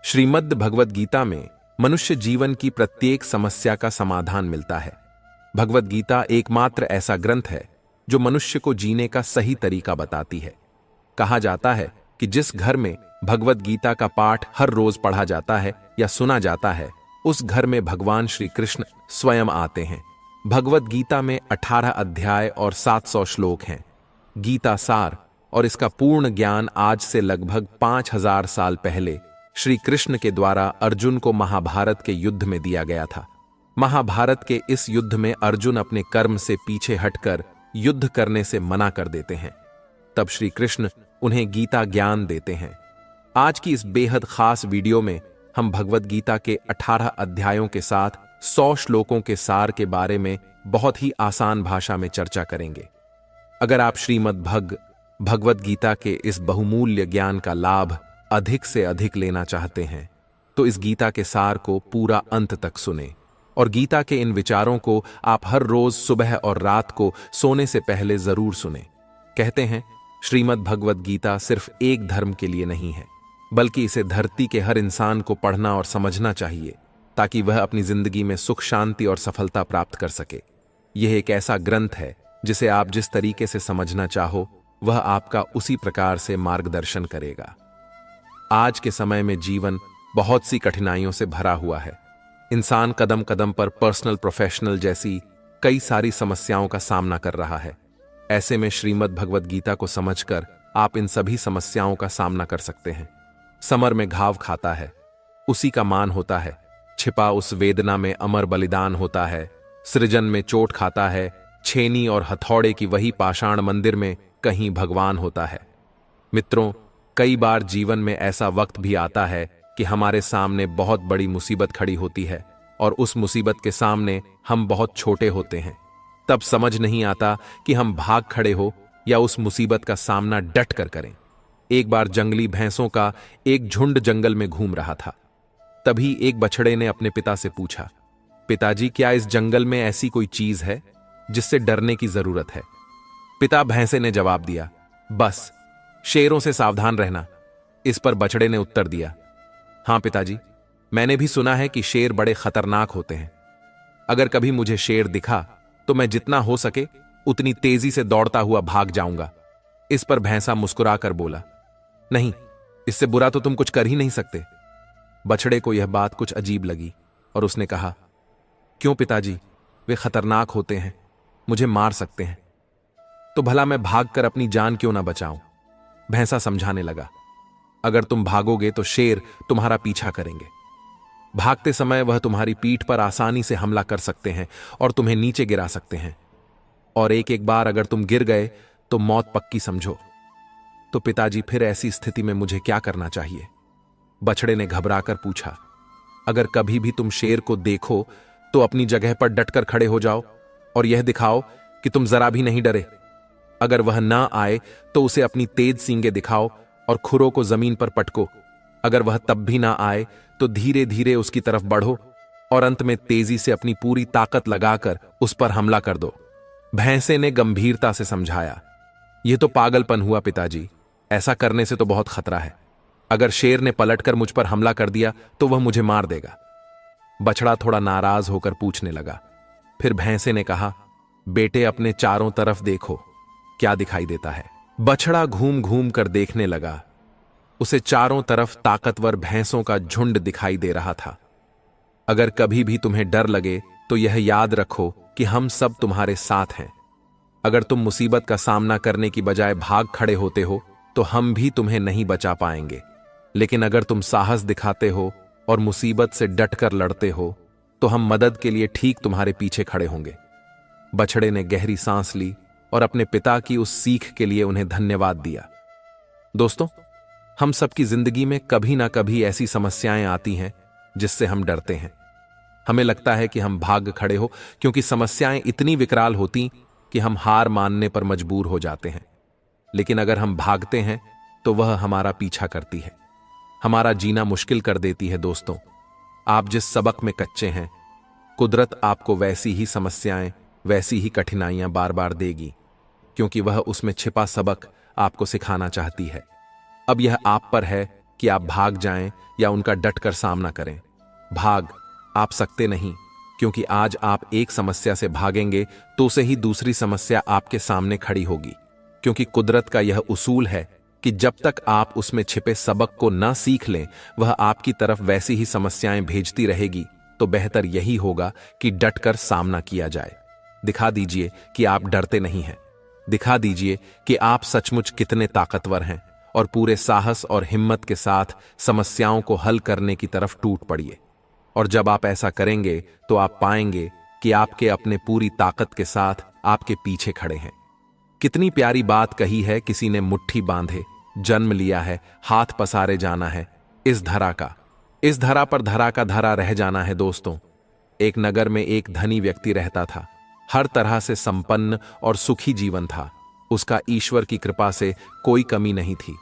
श्रीमद् भगवद गीता में मनुष्य जीवन की प्रत्येक समस्या का समाधान मिलता है। भगवद गीता एकमात्र ऐसा ग्रंथ है जो मनुष्य को जीने का सही तरीका बताती है। कहा जाता है कि जिस घर में भगवद गीता का पाठ हर रोज पढ़ा जाता है या सुना जाता है, उस घर में भगवान श्री कृष्ण स्वयं आते हैं। भगवद गीता में 18 अध्याय और 700 श्लोक हैं। गीता सार और इसका पूर्ण ज्ञान आज से लगभग 5000 साल पहले श्री कृष्ण के द्वारा अर्जुन को महाभारत के युद्ध में दिया गया था। महाभारत के इस युद्ध में अर्जुन अपने कर्म से पीछे हटकर युद्ध करने से मना कर देते हैं। तब श्री कृष्ण उन्हें गीता ज्ञान देते हैं। आज की इस बेहद खास वीडियो में हम भगवद गीता के 18 अध्यायों के साथ 100 श्लोकों के सार के बारे में बहुत ही आसान भाषा में चर्चा करेंगे। अगर आप श्रीमद् भगवद गीता के इस बहुमूल्य ज्ञान का लाभ अधिक से अधिक लेना चाहते हैं तो इस गीता के सार को पूरा अंत तक सुने और गीता के इन विचारों को आप हर रोज सुबह और रात को सोने से पहले जरूर सुने। कहते हैं श्रीमद् भगवद गीता सिर्फ एक धर्म के लिए नहीं है, बल्कि इसे धरती के हर इंसान को पढ़ना और समझना चाहिए ताकि वह अपनी जिंदगी में सुख, शांति और सफलता प्राप्त कर सके। यह एक ऐसा ग्रंथ है जिसे आप जिस तरीके से समझना चाहो वह आपका उसी प्रकार से मार्गदर्शन करेगा। आज के समय में जीवन बहुत सी कठिनाइयों से भरा हुआ है। इंसान कदम कदम पर पर्सनल, प्रोफेशनल जैसी कई सारी समस्याओं का सामना कर रहा है। ऐसे में श्रीमद् भगवद गीता को समझकर आप इन सभी समस्याओं का सामना कर सकते हैं। समर में घाव खाता है, उसी का मान होता है। छिपा उस वेदना में अमर बलिदान होता है। सृजन में चोट खाता है, छेनी और हथौड़े की वही पाषाण मंदिर में कहीं भगवान होता है। मित्रों, कई बार जीवन में ऐसा वक्त भी आता है कि हमारे सामने बहुत बड़ी मुसीबत खड़ी होती है और उस मुसीबत के सामने हम बहुत छोटे होते हैं। तब समझ नहीं आता कि हम भाग खड़े हो या उस मुसीबत का सामना डट कर करें। एक बार जंगली भैंसों का एक झुंड जंगल में घूम रहा था। तभी एक बछड़े ने अपने पिता से पूछा, पिताजी, क्या इस जंगल में ऐसी कोई चीज है जिससे डरने की जरूरत है? पिता भैंसे ने जवाब दिया, बस शेरों से सावधान रहना। इस पर बछड़े ने उत्तर दिया, हां पिताजी, मैंने भी सुना है कि शेर बड़े खतरनाक होते हैं। अगर कभी मुझे शेर दिखा तो मैं जितना हो सके उतनी तेजी से दौड़ता हुआ भाग जाऊंगा। इस पर भैंसा मुस्कुराकर बोला, नहीं, इससे बुरा तो तुम कुछ कर ही नहीं सकते। बछड़े को यह बात कुछ अजीब लगी और उसने कहा, क्यों पिताजी, वे खतरनाक होते हैं, मुझे मार सकते हैं। तो भला मैं भागकर अपनी जान क्यों ना बचाऊं? भैंसा समझाने लगा, अगर तुम भागोगे तो शेर तुम्हारा पीछा करेंगे। भागते समय वह तुम्हारी पीठ पर आसानी से हमला कर सकते हैं और तुम्हें नीचे गिरा सकते हैं, और एक एक बार अगर तुम गिर गए तो मौत पक्की समझो। तो पिताजी, फिर ऐसी स्थिति में मुझे क्या करना चाहिए? बछड़े ने घबराकर पूछा, अगर कभी भी तुम शेर को देखो तो अपनी जगह पर डटकर खड़े हो जाओ और यह दिखाओ कि तुम जरा भी नहीं डरे। अगर वह ना आए तो उसे अपनी तेज सींगे दिखाओ और खुरों को जमीन पर पटको। अगर वह तब भी ना आए तो धीरे धीरे उसकी तरफ बढ़ो और अंत में तेजी से अपनी पूरी ताकत लगाकर उस पर हमला कर दो। भैंसे ने गंभीरता से समझाया, यह तो पागलपन हुआ पिताजी, ऐसा करने से तो बहुत खतरा है। अगर शेर ने पलटकर मुझ पर हमला कर दिया तो वह मुझे मार देगा। बछड़ा थोड़ा नाराज होकर पूछने लगा। फिर भैंसे ने कहा, बेटे, अपने चारों तरफ देखो, क्या दिखाई देता है? बछड़ा घूम घूम कर देखने लगा। उसे चारों तरफ ताकतवर भैंसों का झुंड दिखाई दे रहा था। अगर कभी भी तुम्हें डर लगे तो यह याद रखो कि हम सब तुम्हारे साथ हैं। अगर तुम मुसीबत का सामना करने की बजाय भाग खड़े होते हो तो हम भी तुम्हें नहीं बचा पाएंगे, लेकिन अगर तुम साहस दिखाते हो और मुसीबत से डटकर लड़ते हो तो हम मदद के लिए ठीक तुम्हारे पीछे खड़े होंगे। बछड़े ने गहरी सांस ली और अपने पिता की उस सीख के लिए उन्हें धन्यवाद दिया। दोस्तों, हम सबकी जिंदगी में कभी ना कभी ऐसी समस्याएं आती हैं जिससे हम डरते हैं। हमें लगता है कि हम भाग खड़े हो, क्योंकि समस्याएं इतनी विकराल होती कि हम हार मानने पर मजबूर हो जाते हैं। लेकिन अगर हम भागते हैं तो वह हमारा पीछा करती है, हमारा जीना मुश्किल कर देती है। दोस्तों, आप जिस सबक में कच्चे हैं, कुदरत आपको वैसी ही समस्याएं, वैसी ही कठिनाइयां बार बार देगी, क्योंकि वह उसमें छिपा सबक आपको सिखाना चाहती है। अब यह आप पर है कि आप भाग जाएं या उनका डटकर सामना करें। भाग आप सकते नहीं, क्योंकि आज आप एक समस्या से भागेंगे तो उसे ही दूसरी समस्या आपके सामने खड़ी होगी। क्योंकि कुदरत का यह उसूल है कि जब तक आप उसमें छिपे सबक को ना सीख लें, वह आपकी तरफ वैसी ही समस्याएं भेजती रहेगी। तो बेहतर यही होगा कि डटकर सामना किया जाए। दिखा दीजिए कि आप डरते नहीं हैं। दिखा दीजिए कि आप सचमुच कितने ताकतवर हैं और पूरे साहस और हिम्मत के साथ समस्याओं को हल करने की तरफ टूट पड़िए। और जब आप ऐसा करेंगे तो आप पाएंगे कि आपके अपने पूरी ताकत के साथ आपके पीछे खड़े हैं। कितनी प्यारी बात कही है किसी ने, मुट्ठी बांधे जन्म लिया है, हाथ पसारे जाना है इस धरा का, इस धरा पर धरा का धरा रह जाना है। दोस्तों, एक नगर में एक धनी व्यक्ति रहता था। हर तरह से संपन्न और सुखी जीवन था। उसका ईश्वर की कृपा से कोई कमी नहीं थी।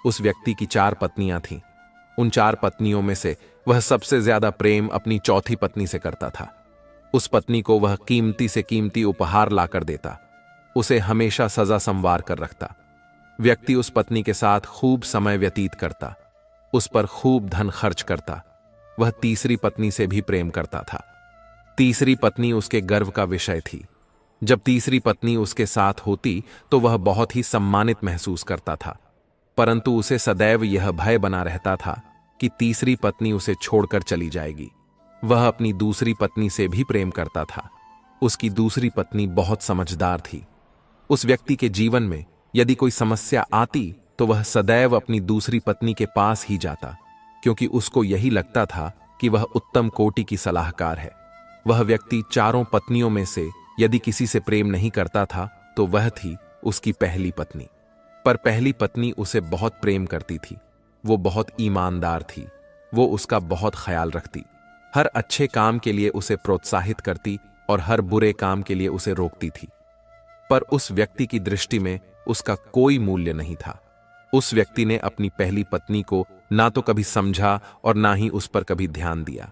उस व्यक्ति की 4 पत्नियां थीं। उन 4 पत्नियों में से वह सबसे ज्यादा प्रेम अपनी चौथी पत्नी से करता था। उस पत्नी को वह कीमती से कीमती उपहार लाकर देता, उसे हमेशा सजा संवार कर रखता। व्यक्ति उस पत्नी के साथ खूब समय व्यतीत करता, उस पर खूब धन खर्च करता। वह तीसरी पत्नी से भी प्रेम करता था। तीसरी पत्नी उसके गर्व का विषय थी। जब तीसरी पत्नी उसके साथ होती तो वह बहुत ही सम्मानित महसूस करता था, परंतु उसे सदैव यह भय बना रहता था कि तीसरी पत्नी उसे छोड़कर चली जाएगी। वह अपनी दूसरी पत्नी से भी प्रेम करता था। उसकी दूसरी पत्नी बहुत समझदार थी। उस व्यक्ति के जीवन में यदि कोई समस्या आती तो वह सदैव अपनी दूसरी पत्नी के पास ही जाता, क्योंकि उसको यही लगता था कि वह उत्तम कोटि की सलाहकार है। वह व्यक्ति 4 पत्नियों में से यदि किसी से प्रेम नहीं करता था तो वह थी उसकी पहली पत्नी। पर पहली पत्नी उसे बहुत प्रेम करती थी। वो बहुत ईमानदार थी। वो उसका बहुत ख्याल रखती, हर अच्छे काम के लिए उसे प्रोत्साहित करती और हर बुरे काम के लिए उसे रोकती थी। पर उस व्यक्ति की दृष्टि में उसका कोई मूल्य नहीं था। उस व्यक्ति ने अपनी पहली पत्नी को ना तो कभी समझा और ना ही उस पर कभी ध्यान दिया।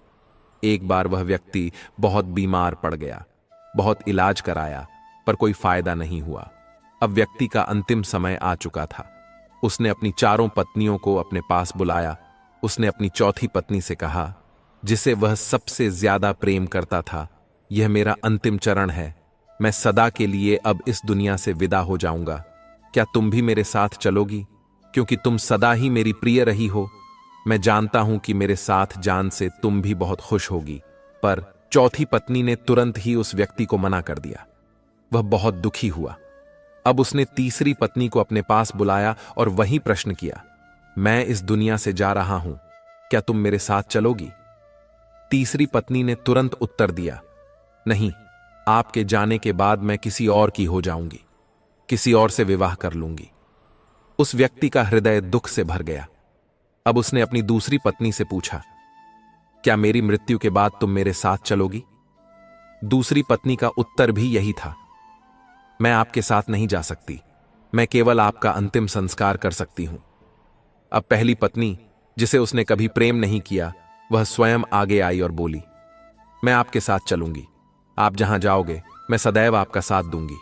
एक बार वह व्यक्ति बहुत बीमार पड़ गया। बहुत इलाज कराया, पर कोई फायदा नहीं हुआ। अब व्यक्ति का अंतिम समय आ चुका था। उसने अपनी 4 पत्नियों को अपने पास बुलाया। उसने अपनी चौथी पत्नी से कहा, जिसे वह सबसे ज्यादा प्रेम करता था, यह मेरा अंतिम चरण है। मैं सदा के लिए अब इस दुनिया से विदा हो जाऊंगा। क्या तुम भी मेरे साथ चलोगी? क्योंकि तुम सदा ही मेरी प्रिय रही हो। मैं जानता हूं कि मेरे साथ जान से तुम भी बहुत खुश होगी। पर चौथी पत्नी ने तुरंत ही उस व्यक्ति को मना कर दिया। वह बहुत दुखी हुआ। अब उसने तीसरी पत्नी को अपने पास बुलाया और वही प्रश्न किया, मैं इस दुनिया से जा रहा हूं, क्या तुम मेरे साथ चलोगी? तीसरी पत्नी ने तुरंत उत्तर दिया, नहीं, आपके जाने के बाद मैं किसी और की हो जाऊंगी, किसी और से विवाह कर लूंगी। उस व्यक्ति का हृदय दुख से भर गया। अब उसने अपनी दूसरी पत्नी से पूछा, क्या मेरी मृत्यु के बाद तुम मेरे साथ चलोगी? दूसरी पत्नी का उत्तर भी यही था, मैं आपके साथ नहीं जा सकती, मैं केवल आपका अंतिम संस्कार कर सकती हूं। अब पहली पत्नी, जिसे उसने कभी प्रेम नहीं किया, वह स्वयं आगे आई और बोली, मैं आपके साथ चलूंगी, आप जहां जाओगे मैं सदैव आपका साथ दूंगी।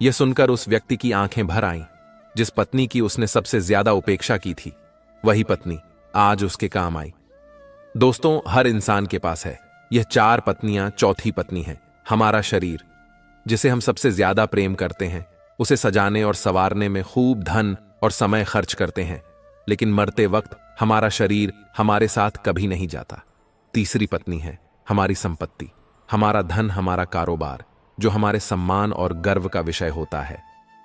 यह सुनकर उस व्यक्ति की आंखें भर आईं। जिस पत्नी की उसने सबसे ज्यादा उपेक्षा की थी, वही पत्नी आज उसके काम आई। दोस्तों, हर इंसान के पास है यह 4 पत्नियां। चौथी पत्नी है हमारा शरीर, जिसे हम सबसे ज्यादा प्रेम करते हैं। उसे सजाने और संवारने में खूब धन और समय खर्च करते हैं, लेकिन मरते वक्त हमारा शरीर हमारे साथ कभी नहीं जाता। तीसरी पत्नी है हमारी संपत्ति, हमारा धन, हमारा कारोबार, जो हमारे सम्मान और गर्व का विषय होता है।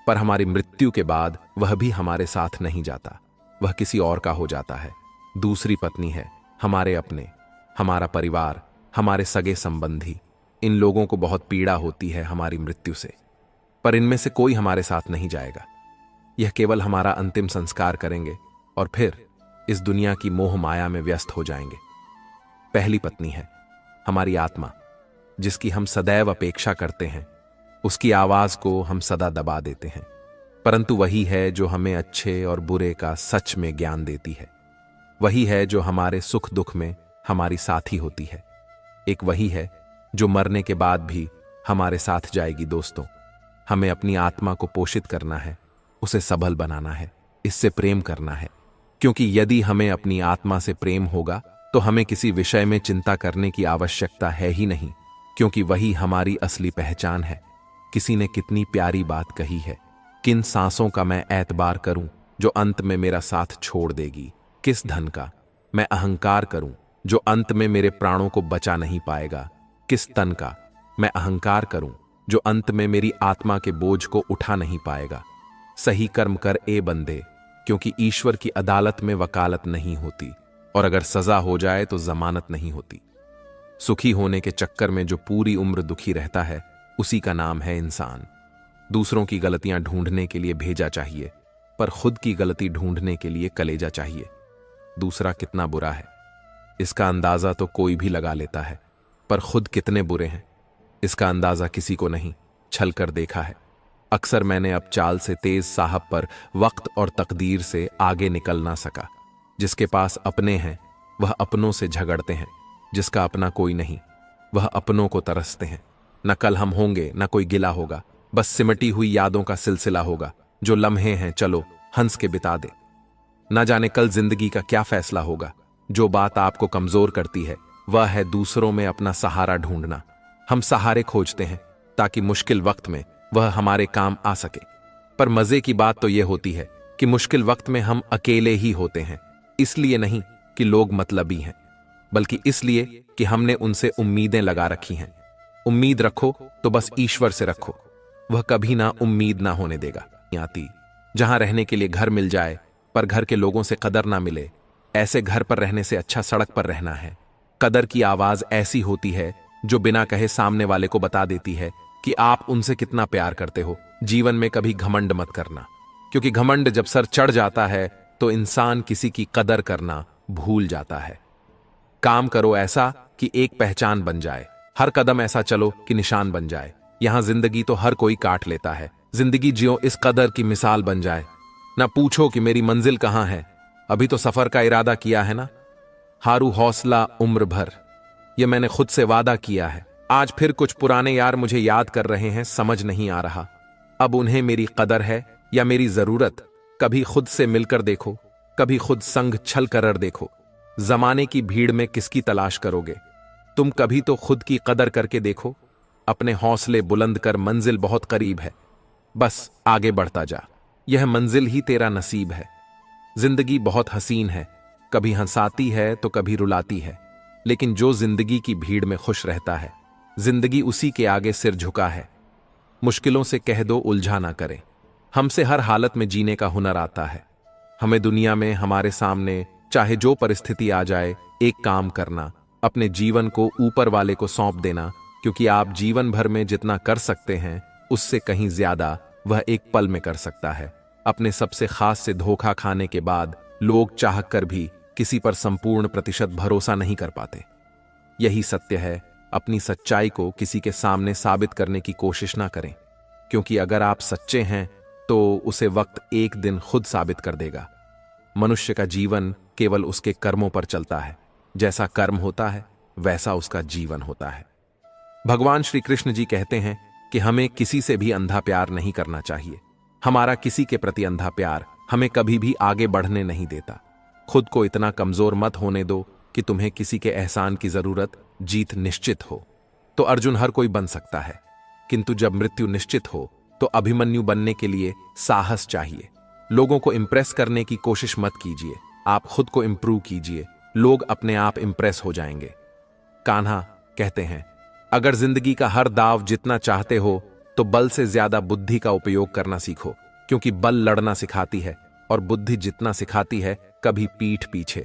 पर हमारी मृत्यु के बाद वह भी हमारे साथ नहीं जाता, वह किसी और का हो जाता है। दूसरी पत्नी है हमारे अपने, हमारा परिवार, हमारे सगे संबंधी। इन लोगों को बहुत पीड़ा होती है हमारी मृत्यु से, पर इनमें से कोई हमारे साथ नहीं जाएगा। यह केवल हमारा अंतिम संस्कार करेंगे और फिर इस दुनिया की मोह माया में व्यस्त हो जाएंगे। पहली पत्नी है हमारी आत्मा, जिसकी हम सदैव अपेक्षा करते हैं। उसकी आवाज को हम सदा दबा देते हैं, परंतु वही है जो हमें अच्छे और बुरे का सच में ज्ञान देती है। वही है जो हमारे सुख दुख में हमारी साथी होती है। एक वही है जो मरने के बाद भी हमारे साथ जाएगी। दोस्तों, हमें अपनी आत्मा को पोषित करना है, उसे सबल बनाना है, इससे प्रेम करना है, क्योंकि यदि हमें अपनी आत्मा से प्रेम होगा तो हमें किसी विषय में चिंता करने की आवश्यकता है ही नहीं, क्योंकि वही हमारी असली पहचान है। किसी ने कितनी प्यारी बात कही है, किन सांसों का मैं एतबार करूं जो अंत में मेरा साथ छोड़ देगी, किस धन का मैं अहंकार करूं जो अंत में मेरे प्राणों को बचा नहीं पाएगा, किस तन का मैं अहंकार करूं जो अंत में मेरी आत्मा के बोझ को उठा नहीं पाएगा। सही कर्म कर ए बंदे, क्योंकि ईश्वर की अदालत में वकालत नहीं होती, और अगर सजा हो जाए तो जमानत नहीं होती। सुखी होने के चक्कर में जो पूरी उम्र दुखी रहता है, उसी का नाम है इंसान। दूसरों की गलतियां ढूंढने के लिए भेजा चाहिए, पर खुद की गलती ढूंढने के लिए कलेजा चाहिए। दूसरा कितना बुरा है, इसका अंदाजा तो कोई भी लगा लेता है, पर खुद कितने बुरे हैं, इसका अंदाजा किसी को नहीं छल कर देखा है। अक्सर मैंने अब चाल से तेज साहब पर वक्त और तकदीर से आगे निकल ना सका। जिसके पास अपने हैं वह अपनों से झगड़ते हैं, जिसका अपना कोई नहीं वह अपनों को तरसते हैं। न कल हम होंगे न कोई गिला होगा, बस सिमटी हुई यादों का सिलसिला होगा। जो लम्हे हैं चलो हंस के बिता दे, न जाने कल जिंदगी का क्या फैसला होगा। जो बात आपको कमजोर करती है वह है दूसरों में अपना सहारा ढूंढना। हम सहारे खोजते हैं ताकि मुश्किल वक्त में वह हमारे काम आ सके, पर मजे की बात तो यह होती है कि मुश्किल वक्त में हम अकेले ही होते हैं। इसलिए नहीं कि लोग मतलबी हैं, बल्कि इसलिए कि हमने उनसे उम्मीदें लगा रखी हैं। उम्मीद रखो तो बस ईश्वर से रखो, वह कभी ना उम्मीद ना होने देगा। आती जहां रहने के लिए घर मिल जाए पर घर के लोगों से कदर ना मिले, ऐसे घर पर रहने से अच्छा सड़क पर रहना है। कदर की आवाज ऐसी होती है जो बिना कहे सामने वाले को बता देती है कि आप उनसे कितना प्यार करते हो। जीवन में कभी घमंड मत करना, क्योंकि घमंड जब सर चढ़ जाता है तो इंसान किसी की कदर करना भूल जाता है। काम करो ऐसा कि एक पहचान बन जाए, हर कदम ऐसा चलो कि निशान बन जाए। यहां जिंदगी तो हर कोई काट लेता है, जिंदगी जियो इस कदर की मिसाल बन जाए। ना पूछो कि मेरी मंजिल कहां है, अभी तो सफर का इरादा किया है ना। हारू हौसला उम्र भर, यह मैंने खुद से वादा किया है। आज फिर कुछ पुराने यार मुझे याद कर रहे हैं, समझ नहीं आ रहा अब उन्हें मेरी कदर है या मेरी जरूरत। कभी खुद से मिलकर देखो, कभी खुद संग छल कर देखो। जमाने की भीड़ में किसकी तलाश करोगे, तुम कभी तो खुद की कदर करके देखो। अपने हौसले बुलंद कर, मंजिल बहुत करीब है, बस आगे बढ़ता जा, यह मंजिल ही तेरा नसीब है। जिंदगी बहुत हसीन है, कभी हंसाती है तो कभी रुलाती है, लेकिन जो जिंदगी की भीड़ में खुश रहता है, जिंदगी उसी के आगे सिर झुका है। मुश्किलों से कह दो उलझा ना करें, हमसे हर हालत में जीने का हुनर आता है। हमें दुनिया में हमारे सामने चाहे जो परिस्थिति आ जाए, एक काम करना, अपने जीवन को ऊपर वाले को सौंप देना, क्योंकि आप जीवन भर में जितना कर सकते हैं उससे कहीं ज्यादा वह एक पल में कर सकता है। अपने सबसे खास से धोखा खाने के बाद लोग चाहकर भी किसी पर संपूर्ण प्रतिशत भरोसा नहीं कर पाते। यही सत्य है, अपनी सच्चाई को किसी के सामने साबित करने की कोशिश ना करें, क्योंकि अगर आप सच्चे हैं तो उसे वक्त एक दिन खुद साबित कर देगा। मनुष्य का जीवन केवल उसके कर्मों पर चलता है, जैसा कर्म होता है वैसा उसका जीवन होता है। भगवान श्री कृष्ण जी कहते हैं कि हमें किसी से भी अंधा प्यार नहीं करना चाहिए। हमारा किसी के प्रति अंधा प्यार हमें कभी भी आगे बढ़ने नहीं देता। खुद को इतना कमजोर मत होने दो कि तुम्हें किसी के एहसान की जरूरत जीत निश्चित हो। तो अर्जुन हर कोई बन सकता है, किंतु जब मृत्यु निश्चित हो तो अभिमन्यु बनने के लिए साहस चाहिए। लोगों को इंप्रेस करने की कोशिश मत कीजिए, आप खुद को इंप्रूव कीजिए, लोग अपने आप इंप्रेस हो जाएंगे। कान्हा कहते हैं, अगर जिंदगी का हर दाव जितना चाहते हो तो बल से ज्यादा बुद्धि का उपयोग करना सीखो, क्योंकि बल लड़ना सिखाती है और बुद्धि जितना सिखाती है कभी पीठ पीछे।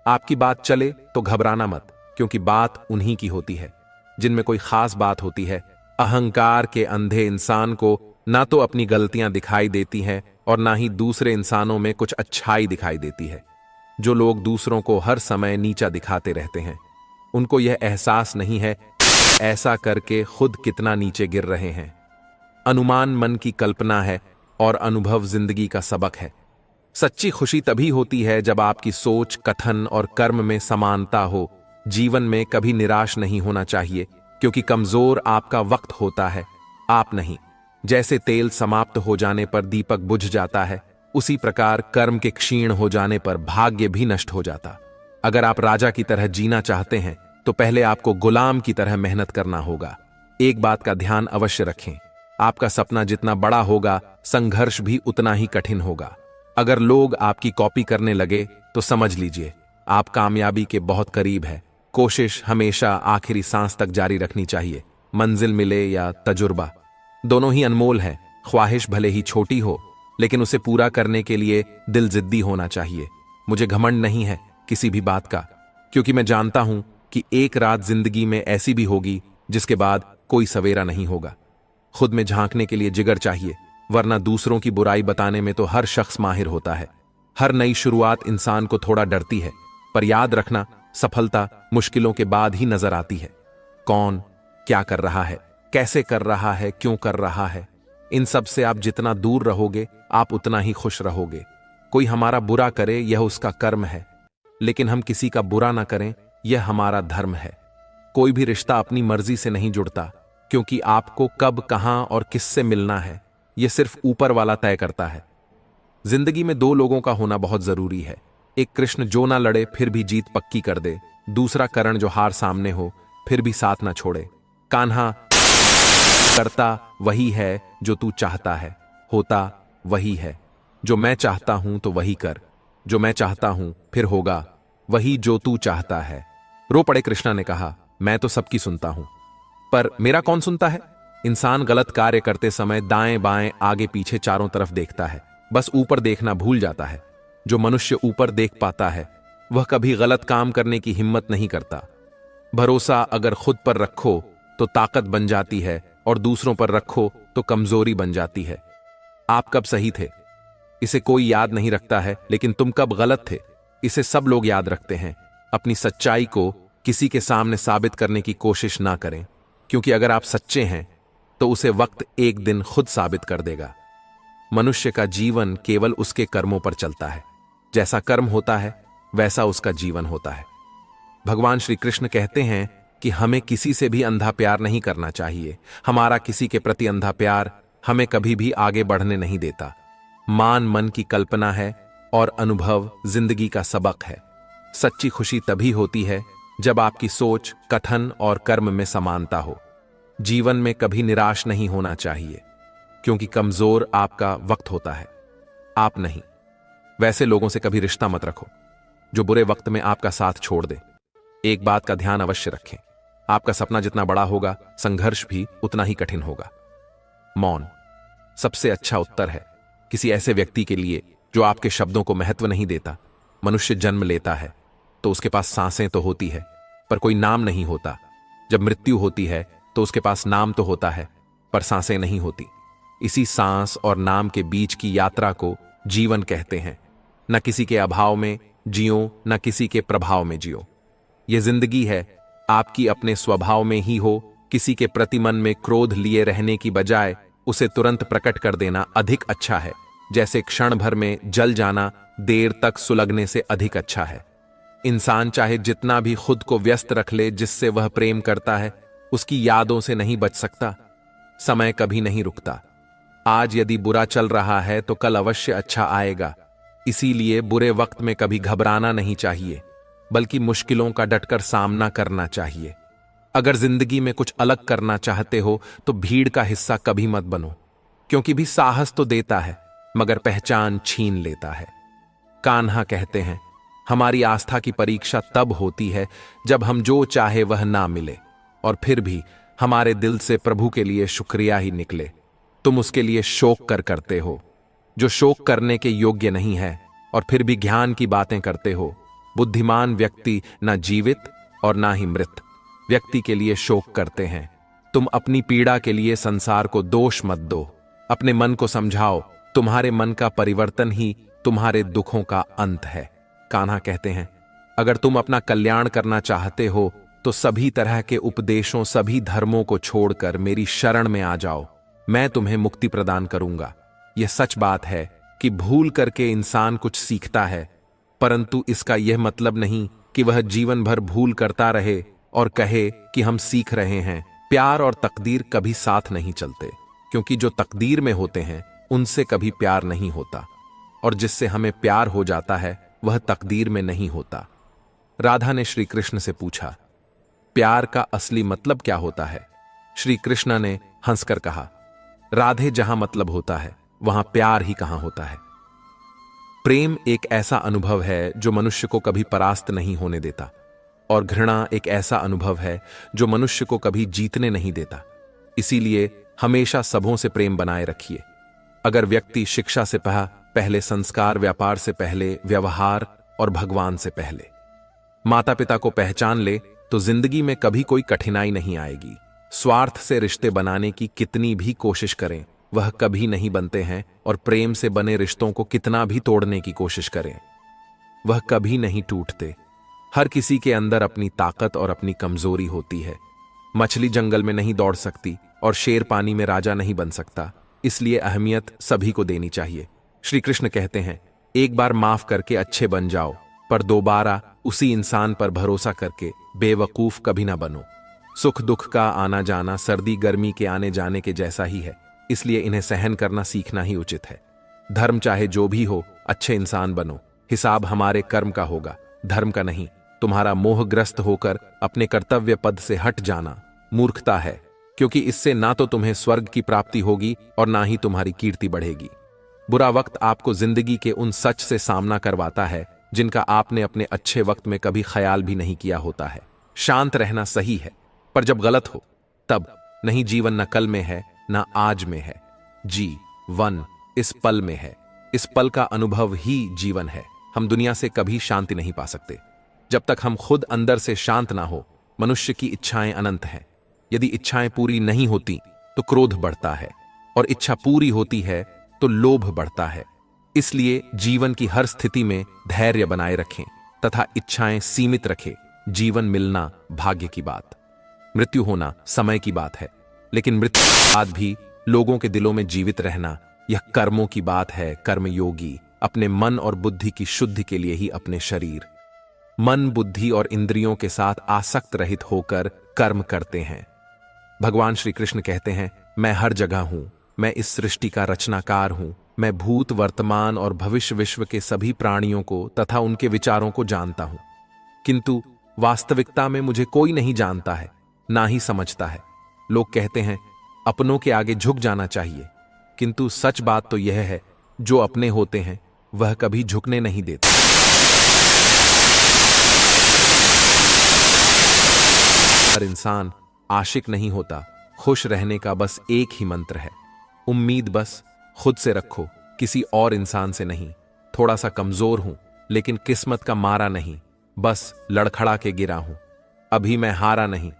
आपकी बात चले तो घबराना मत, क्योंकि बात उन्हीं की होती है जिनमें कोई खास बात होती है। अहंकार के अंधे इंसान को ना तो अपनी गलतियां दिखाई देती हैं और ना ही दूसरे इंसानों में कुछ अच्छाई दिखाई देती है। जो लोग दूसरों को हर समय नीचा दिखाते रहते हैं, उनको यह एहसास नहीं है ऐसा करके खुद कितना नीचे गिर रहे हैं। अनुमान मन की कल्पना है और अनुभव जिंदगी का सबक है। सच्ची खुशी तभी होती है जब आपकी सोच, कथन और कर्म में समानता हो। जीवन में कभी निराश नहीं होना चाहिए, क्योंकि कमजोर आपका वक्त होता है, आप नहीं। जैसे तेल समाप्त हो जाने पर दीपक बुझ जाता है, उसी प्रकार कर्म के क्षीण हो जाने पर भाग्य भी नष्ट हो जाता। अगर आप राजा की तरह जीना चाहते हैं तो पहले आपको गुलाम की तरह मेहनत करना होगा। एक बात का ध्यान अवश्य रखें, आपका सपना जितना बड़ा होगा संघर्ष भी उतना ही कठिन होगा। अगर लोग आपकी कॉपी करने लगे तो समझ लीजिए आप कामयाबी के बहुत करीब है। कोशिश हमेशा आखिरी सांस तक जारी रखनी चाहिए। मंजिल मिले या तजुर्बा, दोनों ही अनमोल है। ख्वाहिश भले ही छोटी हो लेकिन उसे पूरा करने के लिए दिल जिद्दी होना चाहिए। मुझे घमंड नहीं है किसी भी बात का, क्योंकि मैं जानता हूं कि एक रात जिंदगी में ऐसी भी होगी जिसके बाद कोई सवेरा नहीं होगा। खुद में झांकने के लिए जिगर चाहिए, वरना दूसरों की बुराई बताने में तो हर शख्स माहिर होता है। हर नई शुरुआत इंसान को थोड़ा डरती है, पर याद रखना सफलता मुश्किलों के बाद ही नजर आती है। कौन क्या कर रहा है, कैसे कर रहा है, क्यों कर रहा है, इन सब से आप जितना दूर रहोगे आप उतना ही खुश रहोगे। कोई हमारा बुरा करे यह उसका कर्म है, लेकिन हम किसी का बुरा ना करें यह हमारा धर्म है। कोई भी रिश्ता अपनी मर्जी से नहीं जुड़ता, क्योंकि आपको कब, कहां और किससे मिलना है यह सिर्फ ऊपर वाला तय करता है। जिंदगी में दो लोगों का होना बहुत जरूरी है। एक कृष्ण जो ना लड़े फिर भी जीत पक्की कर दे, दूसरा करण जो हार सामने हो फिर भी साथ ना छोड़े। कान्हा, करता वही है जो तू चाहता है, होता वही है जो मैं चाहता हूं, तो वही कर जो मैं चाहता हूं, फिर होगा वही जो तू चाहता है। रो पड़े कृष्णा ने कहा, मैं तो सबकी सुनता हूं, पर मेरा कौन सुनता है। इंसान गलत कार्य करते समय दाएं बाएं आगे पीछे चारों तरफ देखता है, बस ऊपर देखना भूल जाता है। जो मनुष्य ऊपर देख पाता है वह कभी गलत काम करने की हिम्मत नहीं करता। भरोसा अगर खुद पर रखो तो ताकत बन जाती है, और दूसरों पर रखो तो कमजोरी बन जाती है। आप कब सही थे इसे कोई याद नहीं रखता है, लेकिन तुम कब गलत थे इसे सब लोग याद रखते हैं। अपनी सच्चाई को किसी के सामने साबित करने की कोशिश ना करें, क्योंकि अगर आप सच्चे हैं तो उसे वक्त एक दिन खुद साबित कर देगा। मनुष्य का जीवन केवल उसके कर्मों पर चलता है। जैसा कर्म होता है वैसा उसका जीवन होता है। भगवान श्री कृष्ण कहते हैं कि हमें किसी से भी अंधा प्यार नहीं करना चाहिए। हमारा किसी के प्रति अंधा प्यार हमें कभी भी आगे बढ़ने नहीं देता। मान मन की कल्पना है और अनुभव जिंदगी का सबक है। सच्ची खुशी तभी होती है जब आपकी सोच, कथन और कर्म में समानता हो। जीवन में कभी निराश नहीं होना चाहिए, क्योंकि कमजोर आपका वक्त होता है, आप नहीं। वैसे लोगों से कभी रिश्ता मत रखो जो बुरे वक्त में आपका साथ छोड़ दे। एक बात का ध्यान अवश्य रखें, आपका सपना जितना बड़ा होगा संघर्ष भी उतना ही कठिन होगा। मौन सबसे अच्छा उत्तर है किसी ऐसे व्यक्ति के लिए जो आपके शब्दों को महत्व नहीं देता। मनुष्य जन्म लेता है तो उसके पास सांसें तो होती है, पर कोई नाम नहीं होता। जब मृत्यु होती है तो उसके पास नाम तो होता है, पर सांसें नहीं होती। इसी सांस और नाम के बीच की यात्रा को जीवन कहते हैं। न किसी के अभाव में जियो, न किसी के प्रभाव में जियो। यह जिंदगी है, आपकी अपने स्वभाव में ही हो। किसी के प्रति मन में क्रोध लिए रहने की बजाय उसे तुरंत प्रकट कर देना अधिक अच्छा है। जैसे क्षण भर में जल जाना देर तक सुलगने से अधिक अच्छा है। इंसान चाहे जितना भी खुद को व्यस्त रख ले जिससे वह प्रेम करता है, उसकी यादों से नहीं बच सकता। समय कभी नहीं रुकता। आज यदि बुरा चल रहा है तो कल अवश्य अच्छा आएगा। इसीलिए बुरे वक्त में कभी घबराना नहीं चाहिए, बल्कि मुश्किलों का डटकर सामना करना चाहिए। अगर जिंदगी में कुछ अलग करना चाहते हो तो भीड़ का हिस्सा कभी मत बनो, क्योंकि भी साहस तो देता है मगर पहचान छीन लेता है। कान्हा कहते हैं, हमारी आस्था की परीक्षा तब होती है जब हम जो चाहे वह ना मिले, और फिर भी हमारे दिल से प्रभु के लिए शुक्रिया ही निकले। तुम उसके लिए शोक करते हो जो शोक करने के योग्य नहीं है, और फिर भी ज्ञान की बातें करते हो। बुद्धिमान व्यक्ति ना जीवित और ना ही मृत व्यक्ति के लिए शोक करते हैं। तुम अपनी पीड़ा के लिए संसार को दोष मत दो, अपने मन को समझाओ। तुम्हारे मन का परिवर्तन ही तुम्हारे दुखों का अंत है। कान्हा कहते हैं, अगर तुम अपना कल्याण करना चाहते हो तो सभी तरह के उपदेशों, सभी धर्मों को छोड़कर मेरी शरण में आ जाओ। मैं तुम्हें मुक्ति प्रदान करूंगा। यह सच बात है कि भूल करके इंसान कुछ सीखता है, परंतु इसका यह मतलब नहीं कि वह जीवन भर भूल करता रहे और कहे कि हम सीख रहे हैं। प्यार और तकदीर कभी साथ नहीं चलते, क्योंकि जो तकदीर में होते हैं उनसे कभी प्यार नहीं होता। और जिससे हमें प्यार हो जाता है वह तकदीर में नहीं होता। राधा ने श्री कृष्ण से पूछा, प्यार का असली मतलब क्या होता है? श्री कृष्ण ने हंसकर कहा, राधे, जहां मतलब होता है वहां प्यार ही कहां होता है। प्रेम एक ऐसा अनुभव है जो मनुष्य को कभी परास्त नहीं होने देता, और घृणा एक ऐसा अनुभव है जो मनुष्य को कभी जीतने नहीं देता। इसीलिए हमेशा सबों से प्रेम बनाए रखिए। अगर व्यक्ति शिक्षा से पहले संस्कार, व्यापार से पहले व्यवहार और भगवान से पहले माता पिता को पहचान ले तो जिंदगी में कभी कोई कठिनाई नहीं आएगी। स्वार्थ से रिश्ते बनाने की कितनी भी कोशिश करें वह कभी नहीं बनते हैं, और प्रेम से बने रिश्तों को कितना भी तोड़ने की कोशिश करें वह कभी नहीं टूटते। हर किसी के अंदर अपनी ताकत और अपनी कमजोरी होती है। मछली जंगल में नहीं दौड़ सकती और शेर पानी में राजा नहीं बन सकता, इसलिए अहमियत सभी को देनी चाहिए। श्री कृष्ण कहते हैं, एक बार माफ करके अच्छे बन जाओ, पर दोबारा उसी इंसान पर भरोसा करके बेवकूफ कभी ना बनो। सुख दुख का आना जाना सर्दी गर्मी के आने जाने के जैसा ही है, इसलिए इन्हें सहन करना सीखना ही उचित है। धर्म चाहे जो भी हो, अच्छे इंसान बनो। हिसाब हमारे कर्म का होगा, धर्म का नहीं। तुम्हारा मोहग्रस्त होकर अपने कर्तव्य पद से हट जाना मूर्खता है, क्योंकि इससे ना तो तुम्हें स्वर्ग की प्राप्ति होगी और ना ही तुम्हारी कीर्ति बढ़ेगी। बुरा वक्त आपको जिंदगी के उन सच से सामना करवाता है जिनका आपने अपने अच्छे वक्त में कभी ख्याल भी नहीं किया होता है। शांत रहना सही है, पर जब गलत हो तब नहीं। जीवन न कल में है न आज में है, जीवन इस पल में है। इस पल का अनुभव ही जीवन है। हम दुनिया से कभी शांति नहीं पा सकते जब तक हम खुद अंदर से शांत ना हो। मनुष्य की इच्छाएं अनंत हैं। यदि इच्छाएं पूरी नहीं होती तो क्रोध बढ़ता है, और इच्छा पूरी होती है तो लोभ बढ़ता है। इसलिए जीवन की हर स्थिति में धैर्य बनाए रखें तथा इच्छाएं सीमित रखें। जीवन मिलना भाग्य की बात, मृत्यु होना समय की बात है, लेकिन मृत्यु के बाद भी लोगों के दिलों में जीवित रहना यह कर्मों की बात है। कर्मयोगी अपने मन और बुद्धि की शुद्धि के लिए ही अपने शरीर, मन, बुद्धि और इंद्रियों के साथ आसक्त रहित होकर कर्म करते हैं। भगवान श्री कृष्ण कहते हैं, मैं हर जगह हूं, मैं इस सृष्टि का रचनाकार हूं। मैं भूत, वर्तमान और भविष्य विश्व के सभी प्राणियों को तथा उनके विचारों को जानता हूं, किंतु वास्तविकता में मुझे कोई नहीं जानता है, ना ही समझता है। लोग कहते हैं अपनों के आगे झुक जाना चाहिए, किंतु सच बात तो यह है, जो अपने होते हैं वह कभी झुकने नहीं देते। हर इंसान आशिक नहीं होता। खुश रहने का बस एक ही मंत्र है, उम्मीद बस खुद से रखो, किसी और इंसान से नहीं। थोड़ा सा कमजोर हूं, लेकिन किस्मत का मारा नहीं, बस लड़खड़ा के गिरा हूं। अभी मैं हारा नहीं।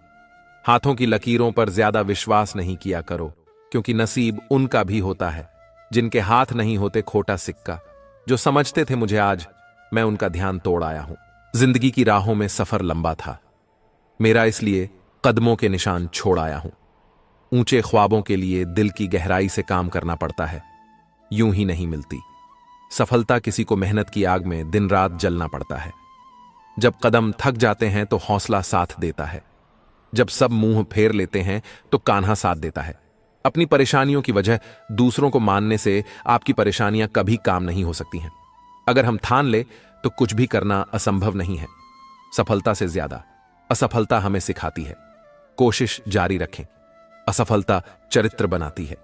हाथों की लकीरों पर ज्यादा विश्वास नहीं किया करो, क्योंकि नसीब उनका भी होता है जिनके हाथ नहीं होते खोटा सिक्का। जो समझते थे मुझे आज, मैं उनका ध्यान तोड़ आया हूं। जिंदगी की राहों में सफर लंबा था मेरा, इसलिए कदमों के निशान छोड़ आया हूं। ऊंचे ख्वाबों के लिए दिल की गहराई से काम करना पड़ता है, यूं ही नहीं मिलती। सफलता किसी को मेहनत की आग में दिन रात जलना पड़ता है। जब कदम थक जाते हैं तो हौसला साथ देता है। जब सब मुंह फेर लेते हैं तो कान्हा साथ देता है। अपनी परेशानियों की वजह दूसरों को मानने से आपकी परेशानियां कभी काम नहीं हो सकती हैं। अगर हम ठान ले तो कुछ भी करना असंभव नहीं है। सफलता से ज्यादा असफलता हमें सिखाती है। कोशिश जारी रखें। असफलता चरित्र बनाती है।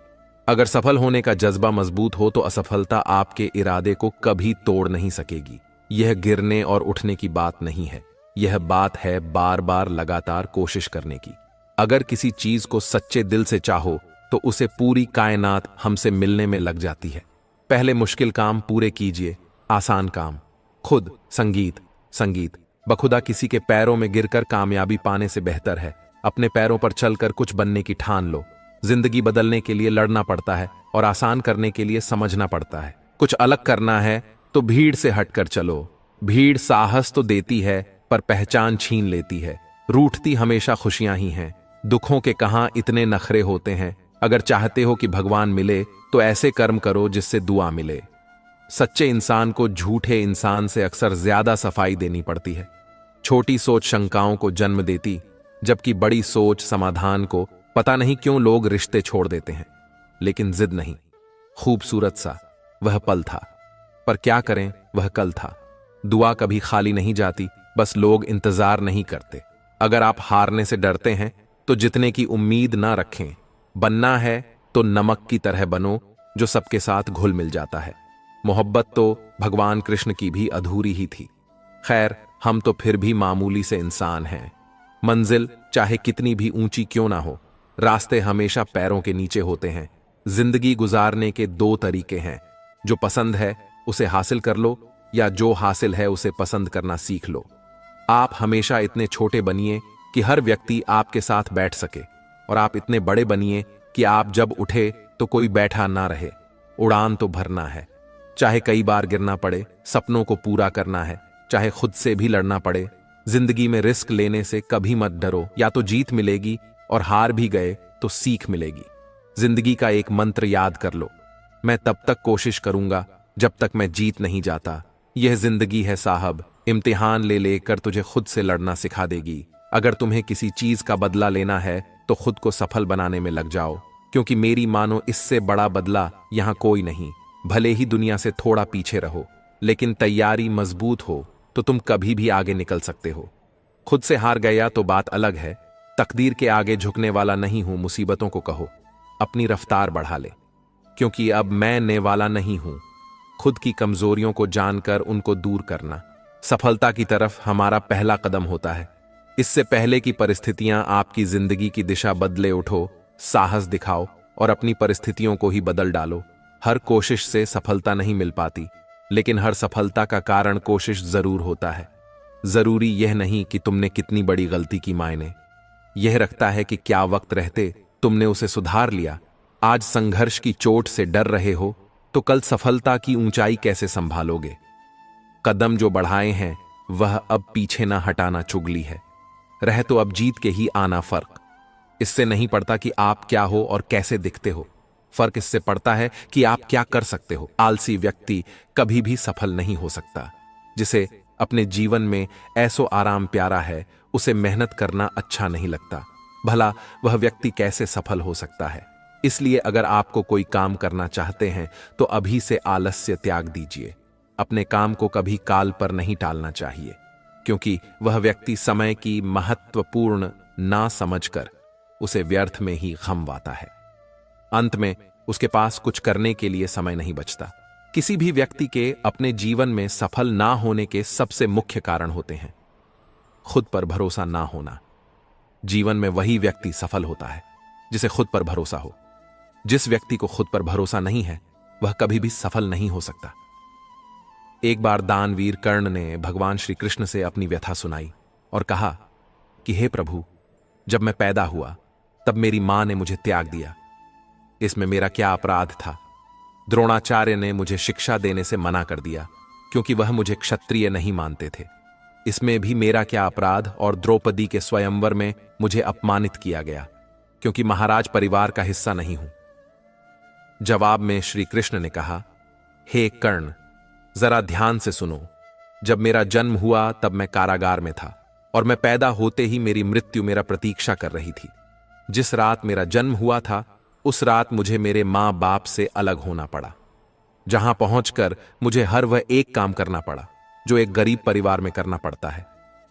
अगर सफल होने का जज्बा मजबूत हो तो असफलता आपके इरादे को कभी तोड़ नहीं सकेगी। यह गिरने और उठने की बात नहीं है, यह बात है बार बार लगातार कोशिश करने की। अगर किसी चीज को सच्चे दिल से चाहो तो उसे पूरी कायनात हमसे मिलने में लग जाती है। पहले मुश्किल काम पूरे कीजिए, आसान काम खुद। संगीत बखुदा किसी के पैरों में गिरकर कामयाबी पाने से बेहतर है। अपने पैरों पर चलकर कुछ बनने की ठान लो। जिंदगी बदलने के लिए लड़ना पड़ता है और आसान करने के लिए समझना पड़ता है। कुछ अलग करना है तो भीड़ से हटकर चलो। भीड़ साहस तो देती है पर पहचान छीन लेती है। रूठती हमेशा खुशियां ही हैं। दुखों के कहां इतने नखरे होते हैं। अगर चाहते हो कि भगवान मिले तो ऐसे कर्म करो जिससे दुआ मिले। सच्चे इंसान को झूठे इंसान से अक्सर ज्यादा सफाई देनी पड़ती है। छोटी सोच शंकाओं को जन्म देती, जबकि बड़ी सोच समाधान को। पता नहीं क्यों लोग रिश्ते छोड़ देते हैं, लेकिन जिद नहीं। खूबसूरत सा वह पल था, पर क्या करें, वह कल था। दुआ कभी खाली नहीं जाती, बस लोग इंतजार नहीं करते। अगर आप हारने से डरते हैं तो जितने की उम्मीद ना रखें। बनना है तो नमक की तरह बनो, जो सबके साथ घुल मिल जाता है। मोहब्बत तो भगवान कृष्ण की भी अधूरी ही थी। खैर, हम तो फिर भी मामूली से इंसान हैं। मंजिल चाहे कितनी भी ऊंची क्यों ना हो, रास्ते हमेशा पैरों के नीचे होते हैं। जिंदगी गुजारने के दो तरीके हैं, जो पसंद है उसे हासिल कर लो, या जो हासिल है उसे पसंद करना सीख लो। आप हमेशा इतने छोटे बनिए कि हर व्यक्ति आपके साथ बैठ सके, और आप इतने बड़े बनिए कि आप जब उठे तो कोई बैठा ना रहे। उड़ान तो भरना है, चाहे कई बार गिरना पड़े। सपनों को पूरा करना है, चाहे खुद से भी लड़ना पड़े। जिंदगी में रिस्क लेने से कभी मत डरो, या तो जीत मिलेगी, और हार भी गए तो सीख मिलेगी। जिंदगी का एक मंत्र याद कर लो, मैं तब तक कोशिश करूंगा जब तक मैं जीत नहीं जाता। यह जिंदगी है साहब, इम्तिहान ले लेकर तुझे खुद से लड़ना सिखा देगी। अगर तुम्हें किसी चीज का बदला लेना है तो खुद को सफल बनाने में लग जाओ, क्योंकि मेरी मानो इससे बड़ा बदला यहां कोई नहीं। भले ही दुनिया से थोड़ा पीछे रहो, लेकिन तैयारी मजबूत हो तो तुम कभी भी आगे निकल सकते हो। खुद से हार गया तो बात अलग है, तकदीर के आगे झुकने वाला नहीं हूं। मुसीबतों को कहो अपनी रफ्तार बढ़ा ले, क्योंकि अब मैं ने वाला नहीं हूं। खुद की कमजोरियों को जानकर उनको दूर करना सफलता की तरफ हमारा पहला कदम होता है। इससे पहले की परिस्थितियां आपकी जिंदगी की दिशा बदले, उठो, साहस दिखाओ और अपनी परिस्थितियों को ही बदल डालो। हर कोशिश से सफलता नहीं मिल पाती, लेकिन हर सफलता का कारण कोशिश जरूर होता है। जरूरी यह नहीं कि तुमने कितनी बड़ी गलती की मायने, यह रखता है कि क्या वक्त रहते तुमने उसे सुधार लिया। आज संघर्ष की चोट से डर रहे हो तो कल सफलता की ऊंचाई कैसे संभालोगे। कदम जो बढ़ाए हैं वह अब पीछे ना हटाना चुगली है, रह तो अब जीत के ही आना। फर्क इससे नहीं पड़ता कि आप क्या हो और कैसे दिखते हो, फर्क इससे पड़ता है कि आप क्या कर सकते हो। आलसी व्यक्ति कभी भी सफल नहीं हो सकता। जिसे अपने जीवन में ऐसो आराम प्यारा है, उसे मेहनत करना अच्छा नहीं लगता। भला वह व्यक्ति कैसे सफल हो सकता है। इसलिए अगर आपको कोई काम करना चाहते हैं तो अभी से आलस्य त्याग दीजिए। अपने काम को कभी काल पर नहीं टालना चाहिए, क्योंकि वह व्यक्ति समय की महत्वपूर्ण ना समझकर उसे व्यर्थ में ही गमवाता है। अंत में उसके पास कुछ करने के लिए समय नहीं बचता। किसी भी व्यक्ति के अपने जीवन में सफल ना होने के सबसे मुख्य कारण होते हैं खुद पर भरोसा ना होना। जीवन में वही व्यक्ति सफल होता है जिसे खुद पर भरोसा हो। जिस व्यक्ति को खुद पर भरोसा नहीं है वह कभी भी सफल नहीं हो सकता। एक बार दानवीर कर्ण ने भगवान श्री कृष्ण से अपनी व्यथा सुनाई और कहा कि हे प्रभु, जब मैं पैदा हुआ तब मेरी मां ने मुझे त्याग दिया। इसमें मेरा क्या अपराध था। द्रोणाचार्य ने मुझे शिक्षा देने से मना कर दिया, क्योंकि वह मुझे क्षत्रिय नहीं मानते थे। इसमें भी मेरा क्या अपराध। और द्रौपदी के स्वयंवर में मुझे अपमानित किया गया, क्योंकि महाराज परिवार का हिस्सा नहीं हूं। जवाब में श्री कृष्ण ने कहा, हे कर्ण, जरा ध्यान से सुनो। जब मेरा जन्म हुआ तब मैं कारागार में था, और मैं पैदा होते ही मेरी मृत्यु मेरा प्रतीक्षा कर रही थी। जिस रात मेरा जन्म हुआ था उस रात मुझे मेरे मां बाप से अलग होना पड़ा, जहां पहुंचकर मुझे हर वह एक काम करना पड़ा जो एक गरीब परिवार में करना पड़ता है।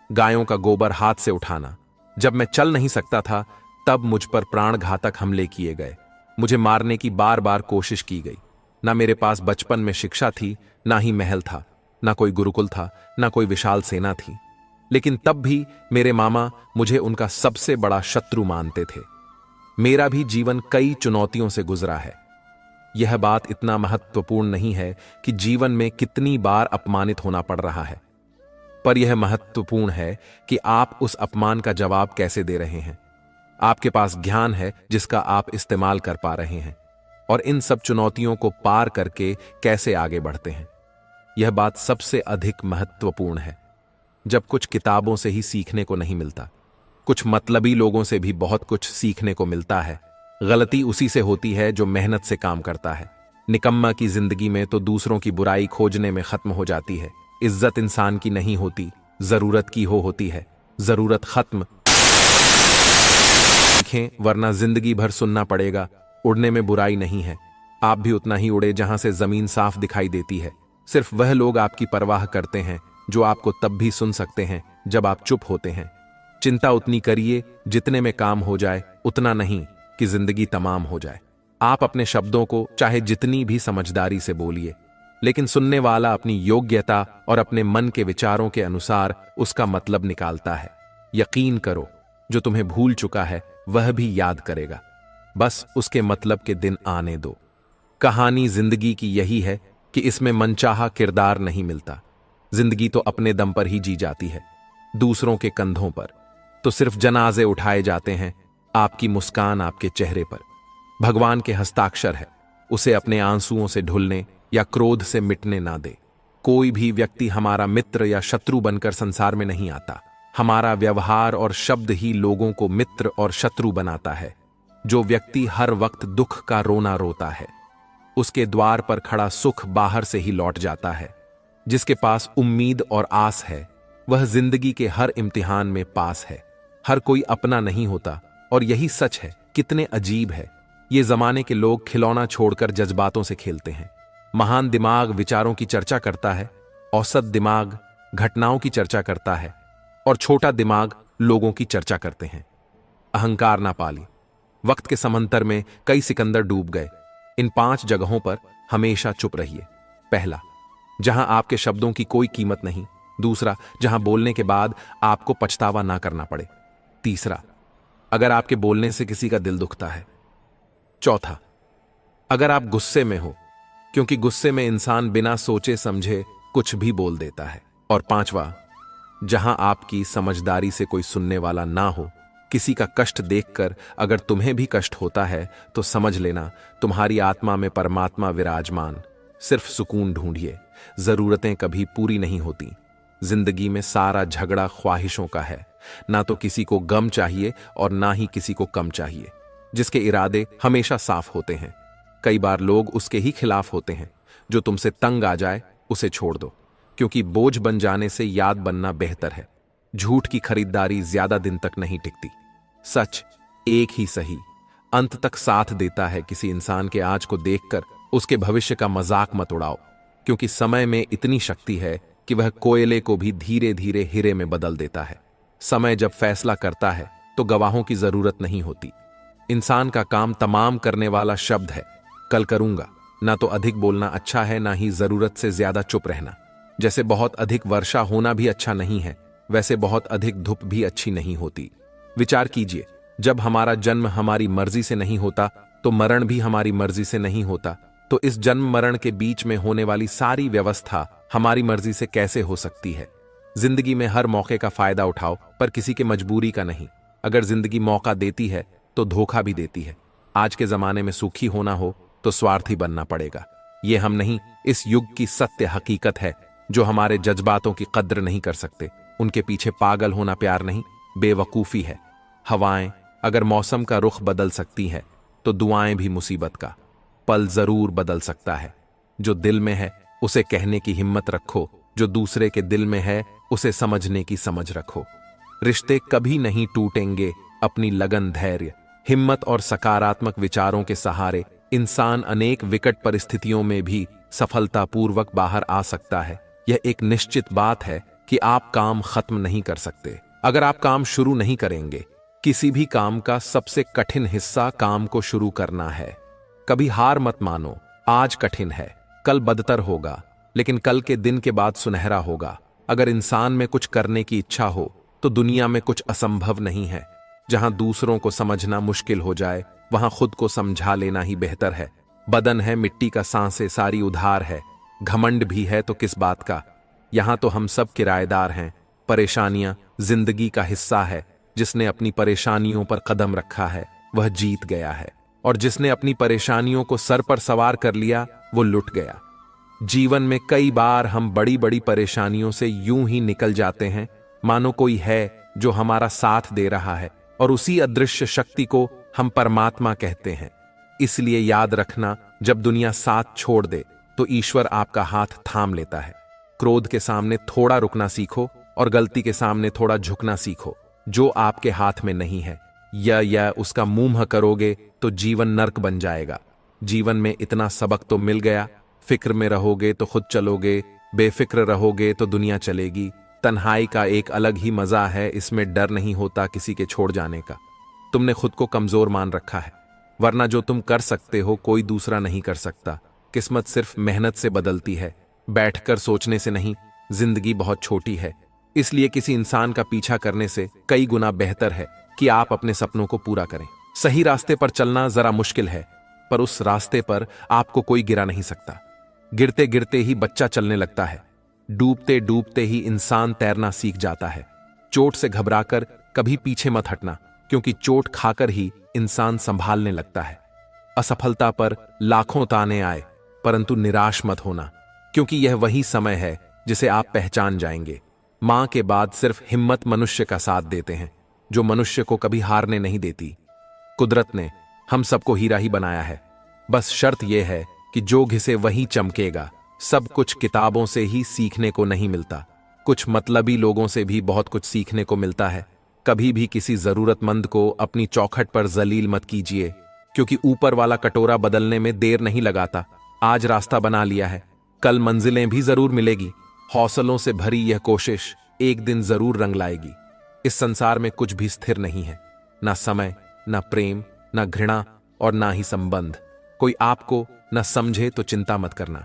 गायों का गोबर हाथ से उठाना। जब मैं चल नहीं सकता था तब मुझ पर प्राणघातक हमले किए गए। मुझे मारने की बार बार कोशिश की गई। ना मेरे पास बचपन में शिक्षा थी, ना ही महल था, ना कोई गुरुकुल था, ना कोई विशाल सेना थी। लेकिन तब भी मेरे मामा मुझे उनका सबसे बड़ा शत्रु मानते थे। मेरा भी जीवन कई चुनौतियों से गुजरा है। यह बात इतना महत्वपूर्ण नहीं है कि जीवन में कितनी बार अपमानित होना पड़ रहा है, पर यह महत्वपूर्ण है कि आप उस अपमान का जवाब कैसे दे रहे हैं। आपके पास ज्ञान है जिसका आप इस्तेमाल कर पा रहे हैं, और इन सब चुनौतियों को पार करके कैसे आगे बढ़ते हैं। यह बात सबसे अधिक महत्वपूर्ण है। जब कुछ किताबों से ही सीखने को नहीं मिलता, कुछ मतलबी लोगों से भी बहुत कुछ सीखने को मिलता है। गलती उसी से होती है जो मेहनत से काम करता है। निकम्मा की जिंदगी में तो दूसरों की बुराई खोजने में खत्म हो जाती है। इज्जत इंसान की नहीं होती, जरूरत की होती है। जरूरत खत्म सीखें, वरना जिंदगी भर सुनना पड़ेगा उड़ने में बुराई नहीं है। आप भी उतना ही उड़े जहां से जमीन साफ दिखाई देती है। सिर्फ वह लोग आपकी परवाह करते हैं जो आपको तब भी सुन सकते हैं जब आप चुप होते हैं। चिंता उतनी करिए जितने में काम हो जाए, उतना नहीं कि जिंदगी तमाम हो जाए। आप अपने शब्दों को चाहे जितनी भी समझदारी से बोलिए, लेकिन सुनने वाला अपनी योग्यता और अपने मन के विचारों के अनुसार उसका मतलब निकालता है। यकीन करो, जो तुम्हें भूल चुका है वह भी याद करेगा, बस उसके मतलब के दिन आने दो। कहानी जिंदगी की यही है कि इसमें मनचाहा किरदार नहीं मिलता। जिंदगी तो अपने दम पर ही जी जाती है, दूसरों के कंधों पर तो सिर्फ जनाजे उठाए जाते हैं। आपकी मुस्कान आपके चेहरे पर भगवान के हस्ताक्षर है, उसे अपने आंसुओं से ढुलने या क्रोध से मिटने ना दे। कोई भी व्यक्ति हमारा मित्र या शत्रु बनकर संसार में नहीं आता। हमारा व्यवहार और शब्द ही लोगों को मित्र और शत्रु बनाता है। जो व्यक्ति हर वक्त दुख का रोना रोता है, उसके द्वार पर खड़ा सुख बाहर से ही लौट जाता है। जिसके पास उम्मीद और आस है, वह जिंदगी के हर इम्तिहान में पास है। हर कोई अपना नहीं होता, और यही सच है। कितने अजीब है, ये जमाने के लोग खिलौना छोड़कर जज्बातों से खेलते हैं। महान दिमाग विचारों की चर्चा करता है, औसत दिमाग घटनाओं की चर्चा करता है, और छोटा दिमाग लोगों की चर्चा करते हैं। अहंकार ना पाली। वक्त के समंदर में कई सिकंदर डूब गए। इन 5 जगहों पर हमेशा चुप रहिए। पहला, जहां आपके शब्दों की कोई कीमत नहीं। दूसरा, जहां बोलने के बाद आपको पछतावा ना करना पड़े। तीसरा, अगर आपके बोलने से किसी का दिल दुखता है। चौथा, अगर आप गुस्से में हो, क्योंकि गुस्से में इंसान बिना सोचे समझे कुछ भी बोल देता है। और पांचवा, जहां आपकी समझदारी से कोई सुनने वाला ना हो। किसी का कष्ट देखकर अगर तुम्हें भी कष्ट होता है तो समझ लेना तुम्हारी आत्मा में परमात्मा विराजमान। सिर्फ सुकून ढूंढिए, जरूरतें कभी पूरी नहीं होती। जिंदगी में सारा झगड़ा ख्वाहिशों का है। ना तो किसी को गम चाहिए और ना ही किसी को कम चाहिए। जिसके इरादे हमेशा साफ होते हैं, कई बार लोग उसके ही खिलाफ होते हैं। जो तुमसे तंग आ जाए उसे छोड़ दो, क्योंकि बोझ बन जाने से याद बनना बेहतर है। झूठ की खरीदारी ज्यादा दिन तक नहीं टिकती। सच एक ही सही अंत तक साथ देता है। किसी इंसान के आज को देखकर उसके भविष्य का मजाक मत उड़ाओ, क्योंकि समय में इतनी शक्ति है कि वह कोयले को भी धीरे धीरे हीरे में बदल देता है। समय जब फैसला करता है तो गवाहों की जरूरत नहीं होती। इंसान का काम तमाम करने वाला शब्द है, कल करूंगा। ना तो अधिक बोलना अच्छा है, ना ही जरूरत से ज्यादा चुप रहना। जैसे बहुत अधिक वर्षा होना भी अच्छा नहीं है, वैसे बहुत अधिक धूप भी अच्छी नहीं होती। विचार कीजिए, जब हमारा जन्म हमारी मर्जी से नहीं होता तो मरण भी हमारी मर्जी से नहीं होता। तो इस जन्म मरण के बीच में होने वाली सारी व्यवस्था हमारी मर्जी से कैसे हो सकती है? जिंदगी में हर मौके का फायदा उठाओ, पर किसी के मजबूरी का नहीं। अगर जिंदगी मौका देती है तो धोखा भी देती है। आज के जमाने में सुखी होना हो तो स्वार्थी बनना पड़ेगा। ये हम नहीं, इस युग की सत्य हकीकत है। जो हमारे जज्बातों की कद्र नहीं कर सकते, उनके पीछे पागल होना प्यार नहीं, बेवकूफी है। हवाएं अगर मौसम का रुख बदल सकती है तो दुआएं भी मुसीबत का पल जरूर बदल सकता है। जो दिल में है उसे कहने की हिम्मत रखो, जो दूसरे के दिल में है उसे समझने की समझ रखो। रिश्ते कभी नहीं टूटेंगे, अपनी लगन, धैर्य, हिम्मत और सकारात्मक विचारों के सहारे इंसान अनेक विकट परिस्थितियों में भी सफलतापूर्वक बाहर आ सकता है। यह एक निश्चित बात है कि आप काम खत्म नहीं कर सकते अगर आप काम शुरू नहीं करेंगे। किसी भी काम का सबसे कठिन हिस्सा काम को शुरू करना है। कभी हार मत मानो। आज कठिन है, कल बदतर होगा, लेकिन कल के दिन के बाद सुनहरा होगा। अगर इंसान में कुछ करने की इच्छा हो तो दुनिया में कुछ असंभव नहीं है। जहां दूसरों को समझना मुश्किल हो जाए, वहां खुद को समझा लेना ही बेहतर है। बदन है मिट्टी का, सांसें सारी उधार है। घमंड भी है तो किस बात का? यहां तो हम सब किराएदार हैं। परेशानियां जिंदगी का हिस्सा है। जिसने अपनी परेशानियों पर कदम रखा है वह जीत गया है, और जिसने अपनी परेशानियों को सर पर सवार कर लिया वो लुट गया। जीवन में कई बार हम बड़ी बड़ी परेशानियों से यूं ही निकल जाते हैं मानो कोई है जो हमारा साथ दे रहा है, और उसी अदृश्य शक्ति को हम परमात्मा कहते हैं। इसलिए याद रखना, जब दुनिया साथ छोड़ दे तो ईश्वर आपका हाथ थाम लेता है। क्रोध के सामने थोड़ा रुकना सीखो और गलती के सामने थोड़ा झुकना सीखो। जो आपके हाथ में नहीं है या उसका मुंह करोगे तो जीवन नर्क बन जाएगा। जीवन में इतना सबक तो मिल गया फिक्र में रहोगे तो खुद चलोगे, बेफिक्र रहोगे तो दुनिया चलेगी। तन्हाई का एक अलग ही मजा है, इसमें डर नहीं होता किसी के छोड़ जाने का। तुमने खुद को कमजोर मान रखा है, वरना जो तुम कर सकते हो कोई दूसरा नहीं कर सकता। किस्मत सिर्फ मेहनत से बदलती है, बैठकर सोचने से नहीं। जिंदगी बहुत छोटी है, इसलिए किसी इंसान का पीछा करने से कई गुना बेहतर है कि आप अपने सपनों को पूरा करें। सही रास्ते पर चलना जरा मुश्किल है, पर उस रास्ते पर आपको कोई गिरा नहीं सकता। गिरते गिरते ही बच्चा चलने लगता है, डूबते डूबते ही इंसान तैरना सीख जाता है। चोट से घबराकर कभी पीछे मत हटना, क्योंकि चोट खाकर ही इंसान संभालने लगता है। असफलता पर लाखों ताने आए, परंतु निराश मत होना, क्योंकि यह वही समय है जिसे आप पहचान जाएंगे। मां के बाद सिर्फ हिम्मत मनुष्य का साथ देते हैं, जो मनुष्य को कभी हारने नहीं देती। कुदरत ने हम सबको हीरा ही बनाया है, बस शर्त यह है कि जो घिसे वही चमकेगा। सब कुछ किताबों से ही सीखने को नहीं मिलता, कुछ मतलबी लोगों से भी बहुत कुछ सीखने को मिलता है। कभी भी किसी जरूरतमंद को अपनी चौखट पर जलील मत कीजिए, क्योंकि ऊपर वाला कटोरा बदलने में देर नहीं लगाता। आज रास्ता बना लिया है, कल मंजिलें भी जरूर मिलेगी। हौसलों से भरी यह कोशिश एक दिन जरूर रंग लाएगी। इस संसार में कुछ भी स्थिर नहीं है, ना समय, ना प्रेम, ना घृणा और ना ही संबंध। कोई आपको न समझे तो चिंता मत करना,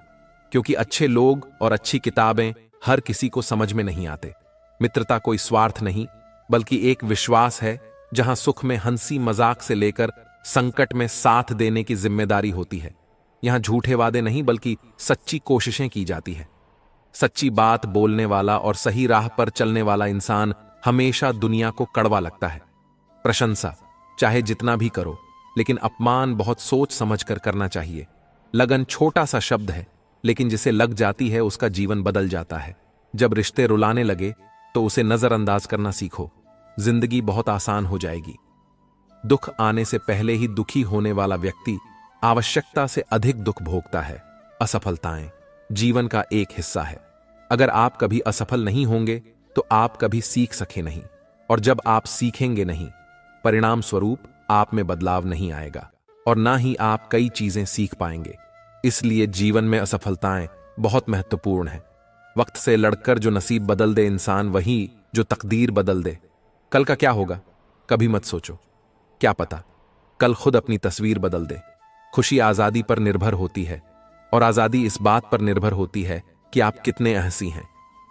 क्योंकि अच्छे लोग और अच्छी किताबें हर किसी को समझ में नहीं आते। मित्रता कोई स्वार्थ नहीं, बल्कि एक विश्वास है, जहां सुख में हंसी मजाक से लेकर संकट में साथ देने की जिम्मेदारी होती है। यहां झूठे वादे नहीं, बल्कि सच्ची कोशिशें की जाती है। सच्ची बात बोलने वाला और सही राह पर चलने वाला इंसान हमेशा दुनिया को कड़वा लगता है। प्रशंसा चाहे जितना भी करो, लेकिन अपमान बहुत सोच समझ कर करना चाहिए। लगन छोटा सा शब्द है, लेकिन जिसे लग जाती है उसका जीवन बदल जाता है। जब रिश्ते रुलाने लगे तो उसे नजरअंदाज करना सीखो, जिंदगी बहुत आसान हो जाएगी। दुख आने से पहले ही दुखी होने वाला व्यक्ति आवश्यकता से अधिक दुख भोगता है। असफलताएं जीवन का एक हिस्सा है। अगर आप कभी असफल नहीं होंगे तो आप कभी सीख सके नहीं, और जब आप सीखेंगे नहीं, परिणाम स्वरूप आप में बदलाव नहीं आएगा और ना ही आप कई चीजें सीख पाएंगे। इसलिए जीवन में असफलताएं बहुत महत्वपूर्ण है। वक्त से लड़कर जो नसीब बदल दे इंसान, वही जो तकदीर बदल दे। कल का क्या होगा कभी मत सोचो, क्या पता कल खुद अपनी तस्वीर बदल दे। खुशी आजादी पर निर्भर होती है, और आजादी इस बात पर निर्भर होती है कि आप कितने अहसी हैं।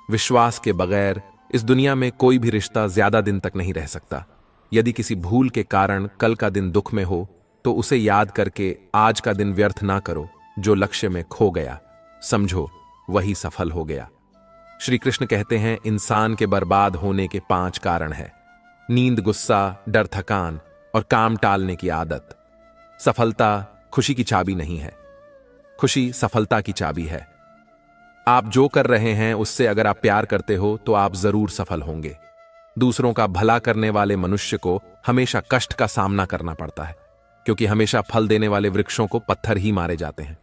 विश्वास के बगैर इस दुनिया में कोई भी रिश्ता ज्यादा दिन तक नहीं रह सकता। यदि किसी भूल के कारण कल का दिन दुख में हो, तो उसे याद करके आज का दिन व्यर्थ ना करो। जो लक्ष्य में खो गया, समझो वही सफल हो गया। श्री कृष्ण कहते हैं, इंसान के बर्बाद होने के 5 कारण हैं: नींद, गुस्सा, डर, थकान और काम टालने की आदत। सफलता खुशी की चाबी नहीं है, खुशी सफलता की चाबी है। आप जो कर रहे हैं उससे अगर आप प्यार करते हो तो आप जरूर सफल होंगे। दूसरों का भला करने वाले मनुष्य को हमेशा कष्ट का सामना करना पड़ता है, क्योंकि हमेशा फल देने वाले वृक्षों को पत्थर ही मारे जाते हैं।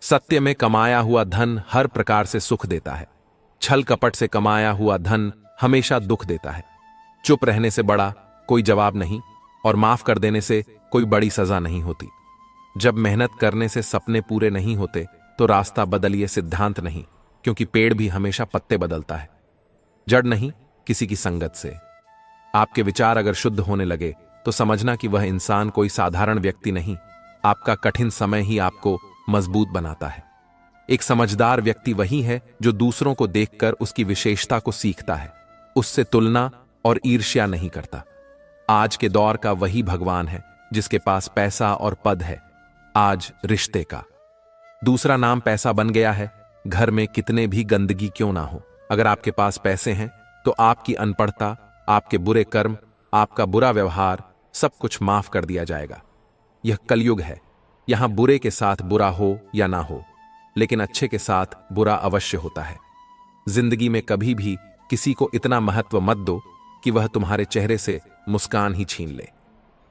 सत्य में कमाया हुआ धन हर प्रकार से सुख देता है, छल कपट से कमाया हुआ धन हमेशा दुख देता है। चुप रहने से बड़ा कोई जवाब नहीं, और माफ कर देने से कोई बड़ी सजा नहीं होती। जब मेहनत करने से सपने पूरे नहीं होते तो रास्ता बदलिए, सिद्धांत नहीं, क्योंकि पेड़ भी हमेशा पत्ते बदलता है। जड़ नहीं, किसी की संगत से। आपके विचार अगर शुद्ध होने लगे तो समझना कि वह इंसान कोई साधारण व्यक्ति नहीं, आपका कठिन समय ही आपको मजबूत बनाता है। एक समझदार व्यक्ति वही है जो दूसरों को देखकर उसकी विशेषता को सीखता है, उससे तुलना और ईर्ष्या नहीं करता। आज के दौर का वही भगवान है जिसके पास पैसा और पद है। आज रिश्ते का दूसरा नाम पैसा बन गया है। घर में कितने भी गंदगी क्यों ना हो, अगर आपके पास पैसे हैं तो आपकी अनपढ़ता, आपके बुरे कर्म, आपका बुरा व्यवहार, सब कुछ माफ कर दिया जाएगा। यह कलयुग है, यहां बुरे के साथ बुरा हो या ना हो, लेकिन अच्छे के साथ बुरा अवश्य होता है। जिंदगी में कभी भी किसी को इतना महत्व मत दो कि वह तुम्हारे चेहरे से मुस्कान ही छीन ले।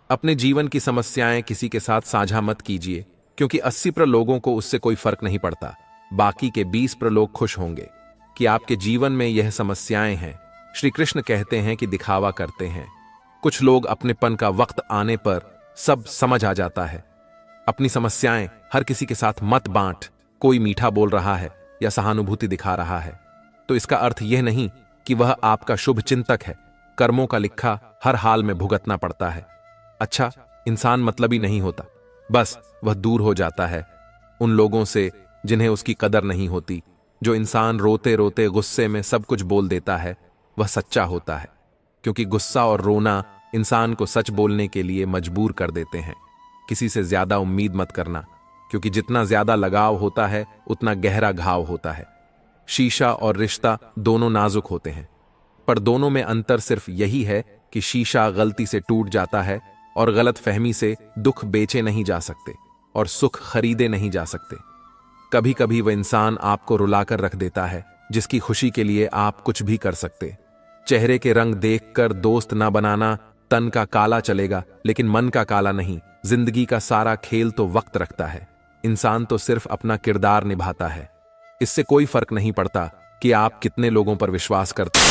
अपने जीवन की समस्याएं किसी के साथ साझा मत कीजिए, क्योंकि 80% लोगों को उससे कोई फर्क नहीं पड़ता। बाकी के 20% लोग खुश होंगे कि आपके जीवन में यह समस्याएं हैं। श्री कृष्ण कहते हैं कि दिखावा करते हैं। कुछ लोग अपनेपन का वक्त आने पर सब समझ आ जाता है। अपनी समस्याएं हर किसी के साथ मत बांट, कोई मीठा बोल रहा है या सहानुभूति दिखा रहा है, तो इसका अर्थ यह नहीं कि वह आपका शुभ चिंतक है। कर्मों का लिखा हर हाल में भुगतना पड़ता है। अच्छा इंसान मतलबी नहीं होता, बस वह दूर हो जाता है उन लोगों से जिन्हें उसकी कदर नहीं होती। जो इंसान रोते रोते गुस्से में सब कुछ बोल देता है वह सच्चा होता है, क्योंकि गुस्सा और रोना इंसान को सच बोलने के लिए मजबूर कर देते हैं। किसी से ज्यादा उम्मीद मत करना, क्योंकि जितना ज्यादा लगाव होता है उतना गहरा घाव होता है। शीशा और रिश्ता दोनों नाजुक होते हैं, पर दोनों में अंतर सिर्फ यही है कि शीशा गलती से टूट जाता है और गलत फहमी से दुख बेचे नहीं जा सकते और सुख खरीदे नहीं जा सकते। कभी कभी वह इंसान आपको रुलाकर रख देता है जिसकी खुशी के लिए आप कुछ भी कर सकते। चेहरे के रंग देखकर दोस्त ना बनाना। तन का काला चलेगा लेकिन मन का काला नहीं। जिंदगी का सारा खेल तो वक्त रखता है, इंसान तो सिर्फ अपना किरदार निभाता है। इससे कोई फर्क नहीं पड़ता कि आप कितने लोगों पर विश्वास करते हैं।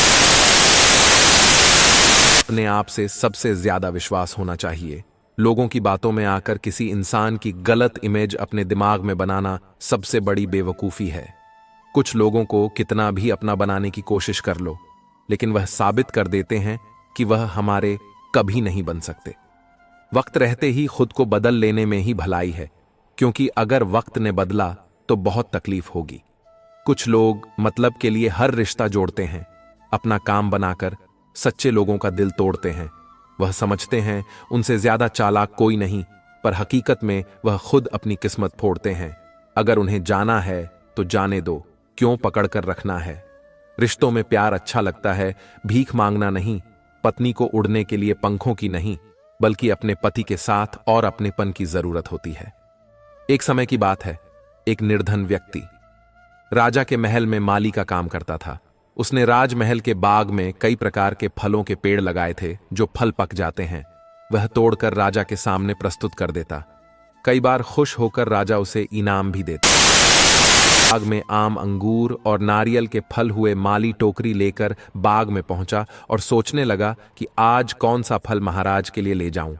अपने आप से सबसे ज्यादा विश्वास होना चाहिए। लोगों की बातों में आकर किसी इंसान की गलत इमेज अपने दिमाग में बनाना सबसे बड़ी बेवकूफी है। कुछ लोगों को कितना भी अपना बनाने की कोशिश कर लो, लेकिन वह साबित कर देते हैं कि वह हमारे कभी नहीं बन सकते। वक्त रहते ही खुद को बदल लेने में ही भलाई है, क्योंकि अगर वक्त ने बदला तो बहुत तकलीफ होगी। कुछ लोग मतलब के लिए हर रिश्ता जोड़ते हैं, अपना काम बनाकर सच्चे लोगों का दिल तोड़ते हैं। वह समझते हैं उनसे ज्यादा चालाक कोई नहीं, पर हकीकत में वह खुद अपनी किस्मत फोड़ते हैं। अगर उन्हें जाना है तो जाने दो, क्यों पकड़कर रखना है। रिश्तों में प्यार अच्छा लगता है, भीख मांगना नहीं। पत्नी को उड़ने के लिए पंखों की नहीं, बल्कि अपने पति के साथ और अपनेपन की जरूरत होती है। एक समय की बात है, एक निर्धन व्यक्ति राजा के महल में माली का काम करता था। उसने राजमहल के बाग में कई प्रकार के फलों के पेड़ लगाए थे जो फल पक जाते हैं। वह तोड़कर राजा के सामने प्रस्तुत कर देता। कई बार खुश होकर राजा उसे इनाम भी देता। बाग में आम, अंगूर और नारियल के फल हुए माली टोकरी लेकर बाग में पहुंचा और सोचने लगा कि आज कौन सा फल महाराज के लिए ले जाऊं।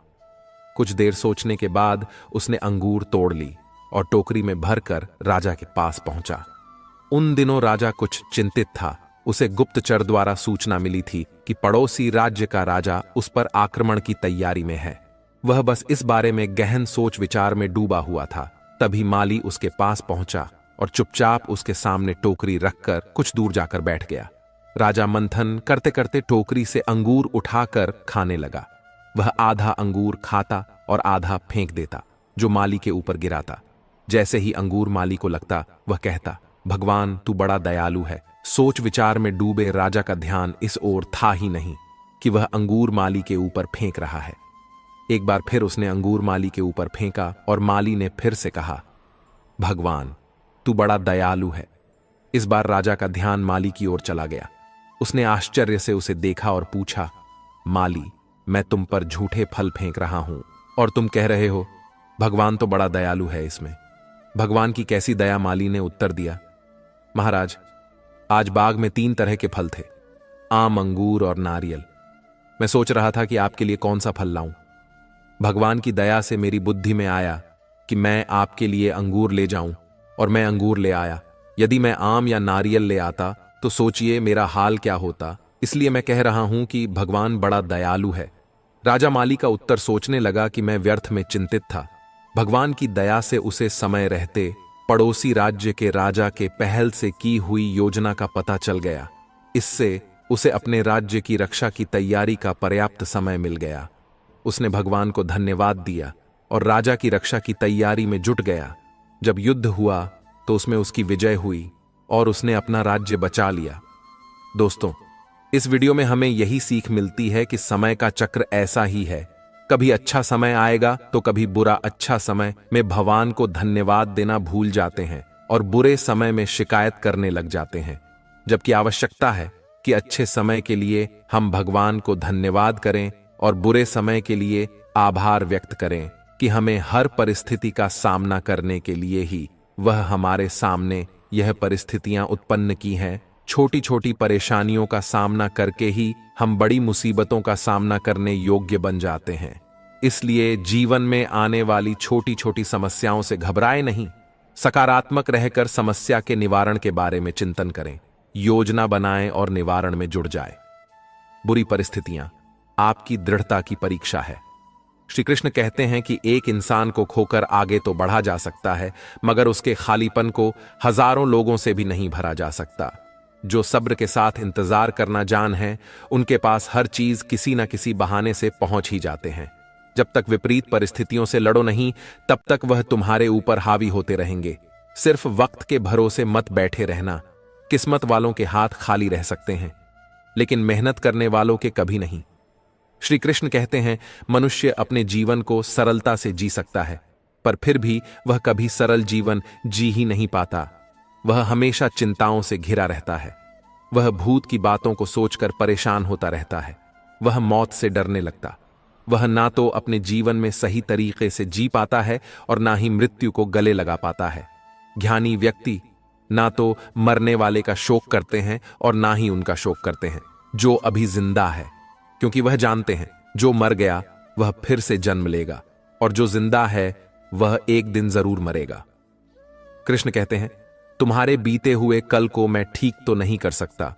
कुछ देर सोचने के बाद उसने अंगूर तोड़ ली और टोकरी में भरकर राजा के पास पहुंचा। उन दिनों राजा कुछ चिंतित था। उसे गुप्तचर द्वारा सूचना मिली थी कि पड़ोसी राज्य का राजा उस पर आक्रमण की तैयारी में है। वह बस इस बारे में गहन सोच विचार में डूबा हुआ था। तभी माली उसके पास पहुंचा और चुपचाप उसके सामने टोकरी रखकर कुछ दूर जाकर बैठ गया। राजा मंथन करते करते टोकरी से अंगूर उठाकर खाने लगा। वह आधा अंगूर खाता और आधा फेंक देता, जो माली के ऊपर गिराता। जैसे ही अंगूर माली को लगता, वह कहता, भगवान तू बड़ा दयालु है। सोच विचार में डूबे राजा का ध्यान इस ओर था ही नहीं कि वह अंगूर माली के ऊपर फेंक रहा है। एक बार फिर उसने अंगूर माली के ऊपर फेंका और माली ने फिर से कहा, भगवान तू बड़ा दयालु है। इस बार राजा का ध्यान माली की ओर चला गया। उसने आश्चर्य से उसे देखा और पूछा, माली मैं तुम पर झूठे फल फेंक रहा हूं और तुम कह रहे हो भगवान तो बड़ा दयालु है। इसमें भगवान की कैसी दया। माली ने उत्तर दिया, महाराज आज बाग में 3 तरह के फल थे, आम, अंगूर और नारियल। मैं सोच रहा था कि आपके लिए कौन सा फल लाऊं। भगवान की दया से मेरी बुद्धि में आया कि मैं आपके लिए अंगूर ले जाऊं और मैं अंगूर ले आया। यदि मैं आम या नारियल ले आता तो सोचिए मेरा हाल क्या होता। इसलिए मैं कह रहा हूं कि भगवान बड़ा दयालु है। राजा माली का उत्तर सोचने लगा कि मैं व्यर्थ में चिंतित था। भगवान की दया से उसे समय रहते पड़ोसी राज्य के राजा के पहल से की हुई योजना का पता चल गया। इससे उसे अपने राज्य की रक्षा की तैयारी का पर्याप्त समय मिल गया। उसने भगवान को धन्यवाद दिया और राजा की रक्षा की तैयारी में जुट गया। जब युद्ध हुआ तो उसमें उसकी विजय हुई और उसने अपना राज्य बचा लिया। दोस्तों, इस वीडियो में हमें यही सीख मिलती है कि समय का चक्र ऐसा ही है। कभी अच्छा समय आएगा तो कभी बुरा। अच्छा समय में भगवान को धन्यवाद देना भूल जाते हैं और बुरे समय में शिकायत करने लग जाते हैं, जबकि आवश्यकता है कि अच्छे समय के लिए हम भगवान को धन्यवाद करें और बुरे समय के लिए आभार व्यक्त करें कि हमें हर परिस्थिति का सामना करने के लिए ही वह हमारे सामने यह परिस्थितियां उत्पन्न की हैं। छोटी छोटी परेशानियों का सामना करके ही हम बड़ी मुसीबतों का सामना करने योग्य बन जाते हैं। इसलिए जीवन में आने वाली छोटी छोटी समस्याओं से घबराए नहीं, सकारात्मक रहकर समस्या के निवारण के बारे में चिंतन करें, योजना बनाएं और निवारण में जुड़ जाए। बुरी परिस्थितियां आपकी दृढ़ता की परीक्षा है। श्री कृष्ण कहते हैं कि एक इंसान को खोकर आगे तो बढ़ा जा सकता है, मगर उसके खालीपन को हजारों लोगों से भी नहीं भरा जा सकता। जो सब्र के साथ इंतजार करना जान है, उनके पास हर चीज किसी न किसी बहाने से पहुंच ही जाते हैं। जब तक विपरीत परिस्थितियों से लड़ो नहीं, तब तक वह तुम्हारे ऊपर हावी होते रहेंगे। सिर्फ वक्त के भरोसे मत बैठे रहना। किस्मत वालों के हाथ खाली रह सकते हैं, लेकिन मेहनत करने वालों के कभी नहीं। श्री कृष्ण कहते हैं, मनुष्य अपने जीवन को सरलता से जी सकता है, पर फिर भी वह कभी सरल जीवन जी ही नहीं पाता। वह हमेशा चिंताओं से घिरा रहता है। वह भूत की बातों को सोचकर परेशान होता रहता है। वह मौत से डरने लगता। वह ना तो अपने जीवन में सही तरीके से जी पाता है और ना ही मृत्यु को गले लगा पाता है। ज्ञानी व्यक्ति ना तो मरने वाले का शोक करते हैं और ना ही उनका शोक करते हैं जो अभी जिंदा है, क्योंकि वह जानते हैं जो मर गया वह फिर से जन्म लेगा और जो जिंदा है वह एक दिन जरूर मरेगा। कृष्ण कहते हैं, तुम्हारे बीते हुए कल को मैं ठीक तो नहीं कर सकता,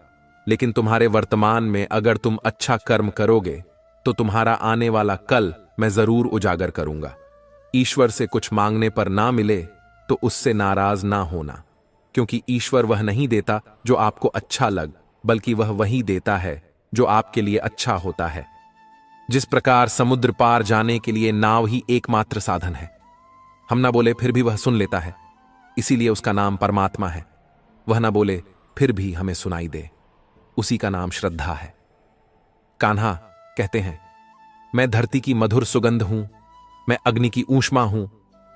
लेकिन तुम्हारे वर्तमान में अगर तुम अच्छा कर्म करोगे तो तुम्हारा आने वाला कल मैं जरूर उजागर करूंगा। ईश्वर से कुछ मांगने पर ना मिले तो उससे नाराज ना होना, क्योंकि ईश्वर वह नहीं देता जो आपको अच्छा लग, बल्कि वह वही देता है जो आपके लिए अच्छा होता है। जिस प्रकार समुद्र पार जाने के लिए नाव ही एकमात्र साधन है, हम ना बोले फिर भी वह सुन लेता है, इसीलिए उसका नाम परमात्मा है। वह ना बोले फिर भी हमें सुनाई दे, उसी का नाम श्रद्धा है। कान्हा कहते हैं, मैं धरती की मधुर सुगंध हूं, मैं अग्नि की ऊष्मा हूं,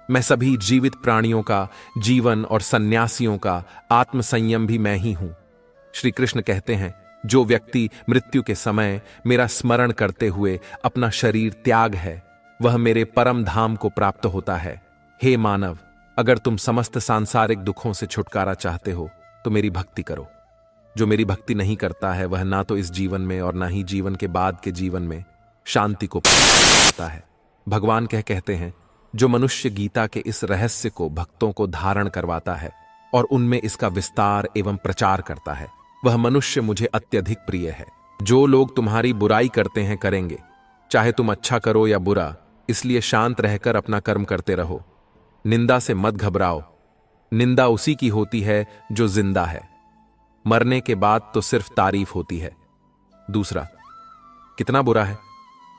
मैं सभी जीवित प्राणियों का जीवन और सन्यासियों का आत्मसंयम भी मैं ही हूं। श्री कृष्ण कहते हैं, जो व्यक्ति मृत्यु के समय मेरा स्मरण करते हुए अपना शरीर त्याग है, वह मेरे परम धाम को प्राप्त होता है। हे मानव, अगर तुम समस्त सांसारिक दुखों से छुटकारा चाहते हो तो मेरी भक्ति करो। जो मेरी भक्ति नहीं करता है वह ना तो इस जीवन में और ना ही जीवन के बाद के जीवन में शांति को प्राप्त करता है। भगवान कहते हैं, जो मनुष्य गीता के इस रहस्य को भक्तों को धारण करवाता है और उनमें इसका विस्तार एवं प्रचार करता है, वह मनुष्य मुझे अत्यधिक प्रिय है। जो लोग तुम्हारी बुराई करते हैं करेंगे, चाहे तुम अच्छा करो या बुरा, इसलिए शांत रहकर अपना कर्म करते रहो। निंदा से मत घबराओ, निंदा उसी की होती है जो जिंदा है। मरने के बाद तो सिर्फ तारीफ होती है। दूसरा, कितना बुरा है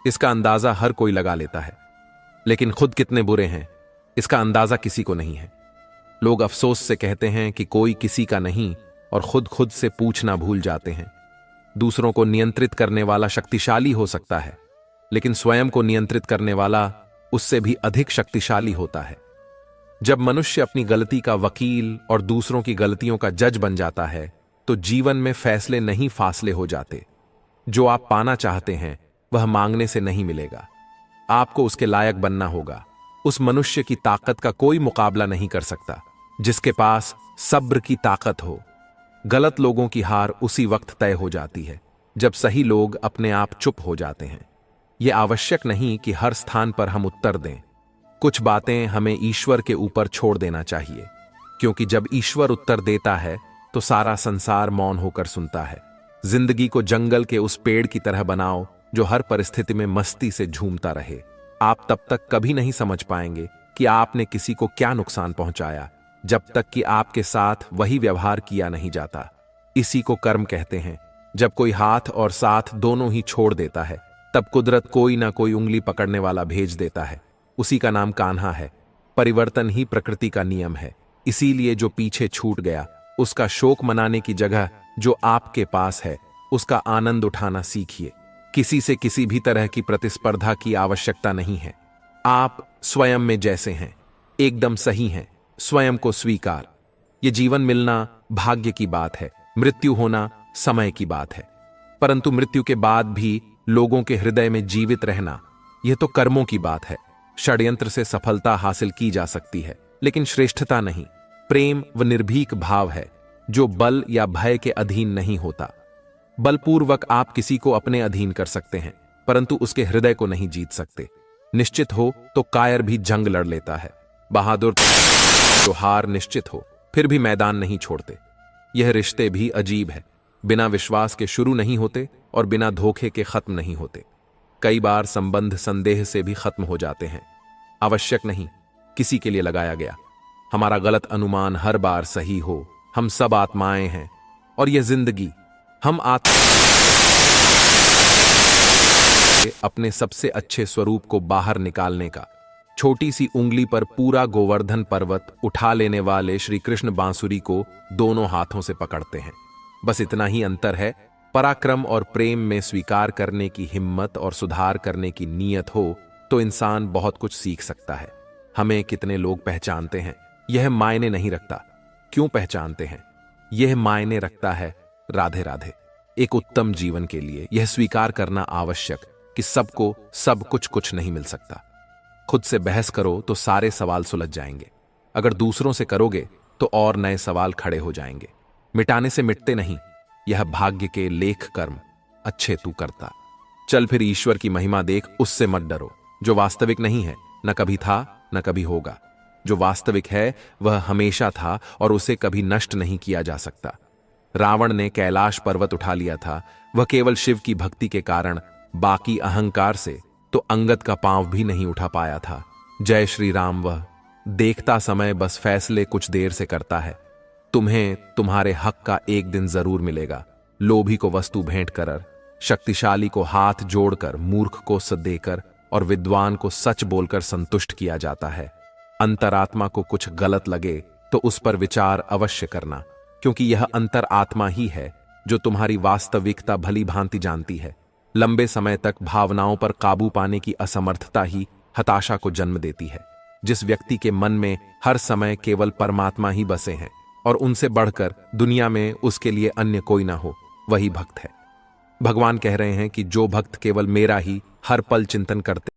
इसका अंदाजा हर कोई लगा लेता है, लेकिन खुद कितने बुरे हैं इसका अंदाजा किसी को नहीं है। लोग अफसोस से कहते हैं कि कोई किसी का नहीं और खुद से पूछना भूल जाते हैं। दूसरों को नियंत्रित करने वाला शक्तिशाली हो सकता है, लेकिन स्वयं को नियंत्रित करने वाला उससे भी अधिक शक्तिशाली होता है। जब मनुष्य अपनी गलती का वकील और दूसरों की गलतियों का जज बन जाता है तो जीवन में फैसले नहीं फासले हो जाते। जो आप पाना चाहते हैं वह मांगने से नहीं मिलेगा, आपको उसके लायक बनना होगा। उस मनुष्य की ताकत का कोई मुकाबला नहीं कर सकता जिसके पास सब्र की ताकत हो। गलत लोगों की हार उसी वक्त तय हो जाती है जब सही लोग अपने आप चुप हो जाते हैं। यह आवश्यक नहीं कि हर स्थान पर हम उत्तर दें। कुछ बातें हमें ईश्वर के ऊपर छोड़ देना चाहिए, क्योंकि जब ईश्वर उत्तर देता है तो सारा संसार मौन होकर सुनता है। जिंदगी को जंगल के उस पेड़ की तरह बनाओ जो हर परिस्थिति में मस्ती से झूमता रहे। आप तब तक कभी नहीं समझ पाएंगे कि आपने किसी को क्या नुकसान पहुंचाया, जब तक कि आपके साथ वही व्यवहार किया नहीं जाता। इसी को कर्म कहते हैं। जब कोई हाथ और साथ दोनों ही छोड़ देता है, तब कुदरत कोई ना कोई उंगली पकड़ने वाला भेज देता है। उसी का नाम कान्हा है। परिवर्तन ही प्रकृति का नियम है। इसीलिए जो पीछे छूट गया उसका शोक मनाने की जगह जो आपके पास है उसका आनंद उठाना सीखिए। किसी से किसी भी तरह की प्रतिस्पर्धा की आवश्यकता नहीं है। आप स्वयं में जैसे हैं एकदम सही हैं। स्वयं को स्वीकार। यह जीवन मिलना भाग्य की बात है, मृत्यु होना समय की बात है। परंतु मृत्यु के बाद भी लोगों के हृदय में जीवित रहना, यह तो कर्मों की बात है। षड्यंत्र से सफलता हासिल की जा सकती है, लेकिन श्रेष्ठता नहीं। प्रेम व निर्भीक भाव है जो बल या भय के अधीन नहीं होता। बलपूर्वक आप किसी को अपने अधीन कर सकते हैं, परंतु उसके हृदय को नहीं जीत सकते। निश्चित हो तो कायर भी जंग लड़ लेता है, बहादुर जो हार निश्चित हो फिर भी मैदान नहीं छोड़ते। यह रिश्ते भी अजीब है, बिना विश्वास के शुरू नहीं होते और बिना धोखे के खत्म नहीं होते। कई बार संबंध संदेह से भी खत्म हो जाते हैं। आवश्यक नहीं, किसी के लिए लगाया गया। हमारा गलत अनुमान हर बार सही हो। हम सब आत्माएं हैं और यह जिंदगी हम अपने सबसे अच्छे स्वरूप को बाहर निकालने का। छोटी सी उंगली पर पूरा गोवर्धन पर्वत उठा लेने वाले श्री कृष्ण बांसुरी को दोनों हाथों से पकड़ते हैं। बस इतना ही अंतर है, पराक्रम और प्रेम में स्वीकार करने की हिम्मत और सुधार करने की नीयत हो तो इंसान बहुत कुछ सीख सकता है। हमें कितने लोग पहचानते हैं यह मायने नहीं रखता, क्यों पहचानते हैं यह मायने रखता है। राधे राधे। एक उत्तम जीवन के लिए यह स्वीकार करना आवश्यक कि सबको सब कुछ नहीं मिल सकता। खुद से बहस करो तो सारे सवाल सुलझ जाएंगे। अगर दूसरों से करोगे तो और नए सवाल खड़े हो जाएंगे। मिटाने से मिटते नहीं, यह भाग्य के लेख कर्म अच्छे तू करता। चल फिर ईश्वर की महिमा देख, उससे मत डरो। जो वास्तविक नहीं है न कभी था न कभी होगा। जो वास्तविक है वह हमेशा था और उसे कभी नष्ट नहीं किया जा सकता। रावण ने कैलाश पर्वत उठा लिया था, वह केवल शिव की भक्ति के कारण, बाकी अहंकार से तो अंगद का पांव भी नहीं उठा पाया था। जय श्री राम। वह देखता समय बस फैसले कुछ देर से करता है। तुम्हें तुम्हारे हक का एक दिन जरूर मिलेगा। लोभी को वस्तु भेंट कर, शक्तिशाली को हाथ जोड़कर, मूर्ख को देकर और विद्वान को सच बोलकर संतुष्ट किया जाता है। अंतरात्मा को कुछ गलत लगे तो उस पर विचार अवश्य करना, क्योंकि यह अंतरात्मा ही है जो तुम्हारी वास्तविकता भली भांति जानती है। लंबे समय तक भावनाओं पर काबू पाने की असमर्थता ही हताशा को जन्म देती है। जिस व्यक्ति के मन में हर समय केवल परमात्मा ही बसे हैं और उनसे बढ़कर दुनिया में उसके लिए अन्य कोई ना हो, वही भक्त है। भगवान कह रहे हैं कि जो भक्त केवल मेरा ही हर पल चिंतन करते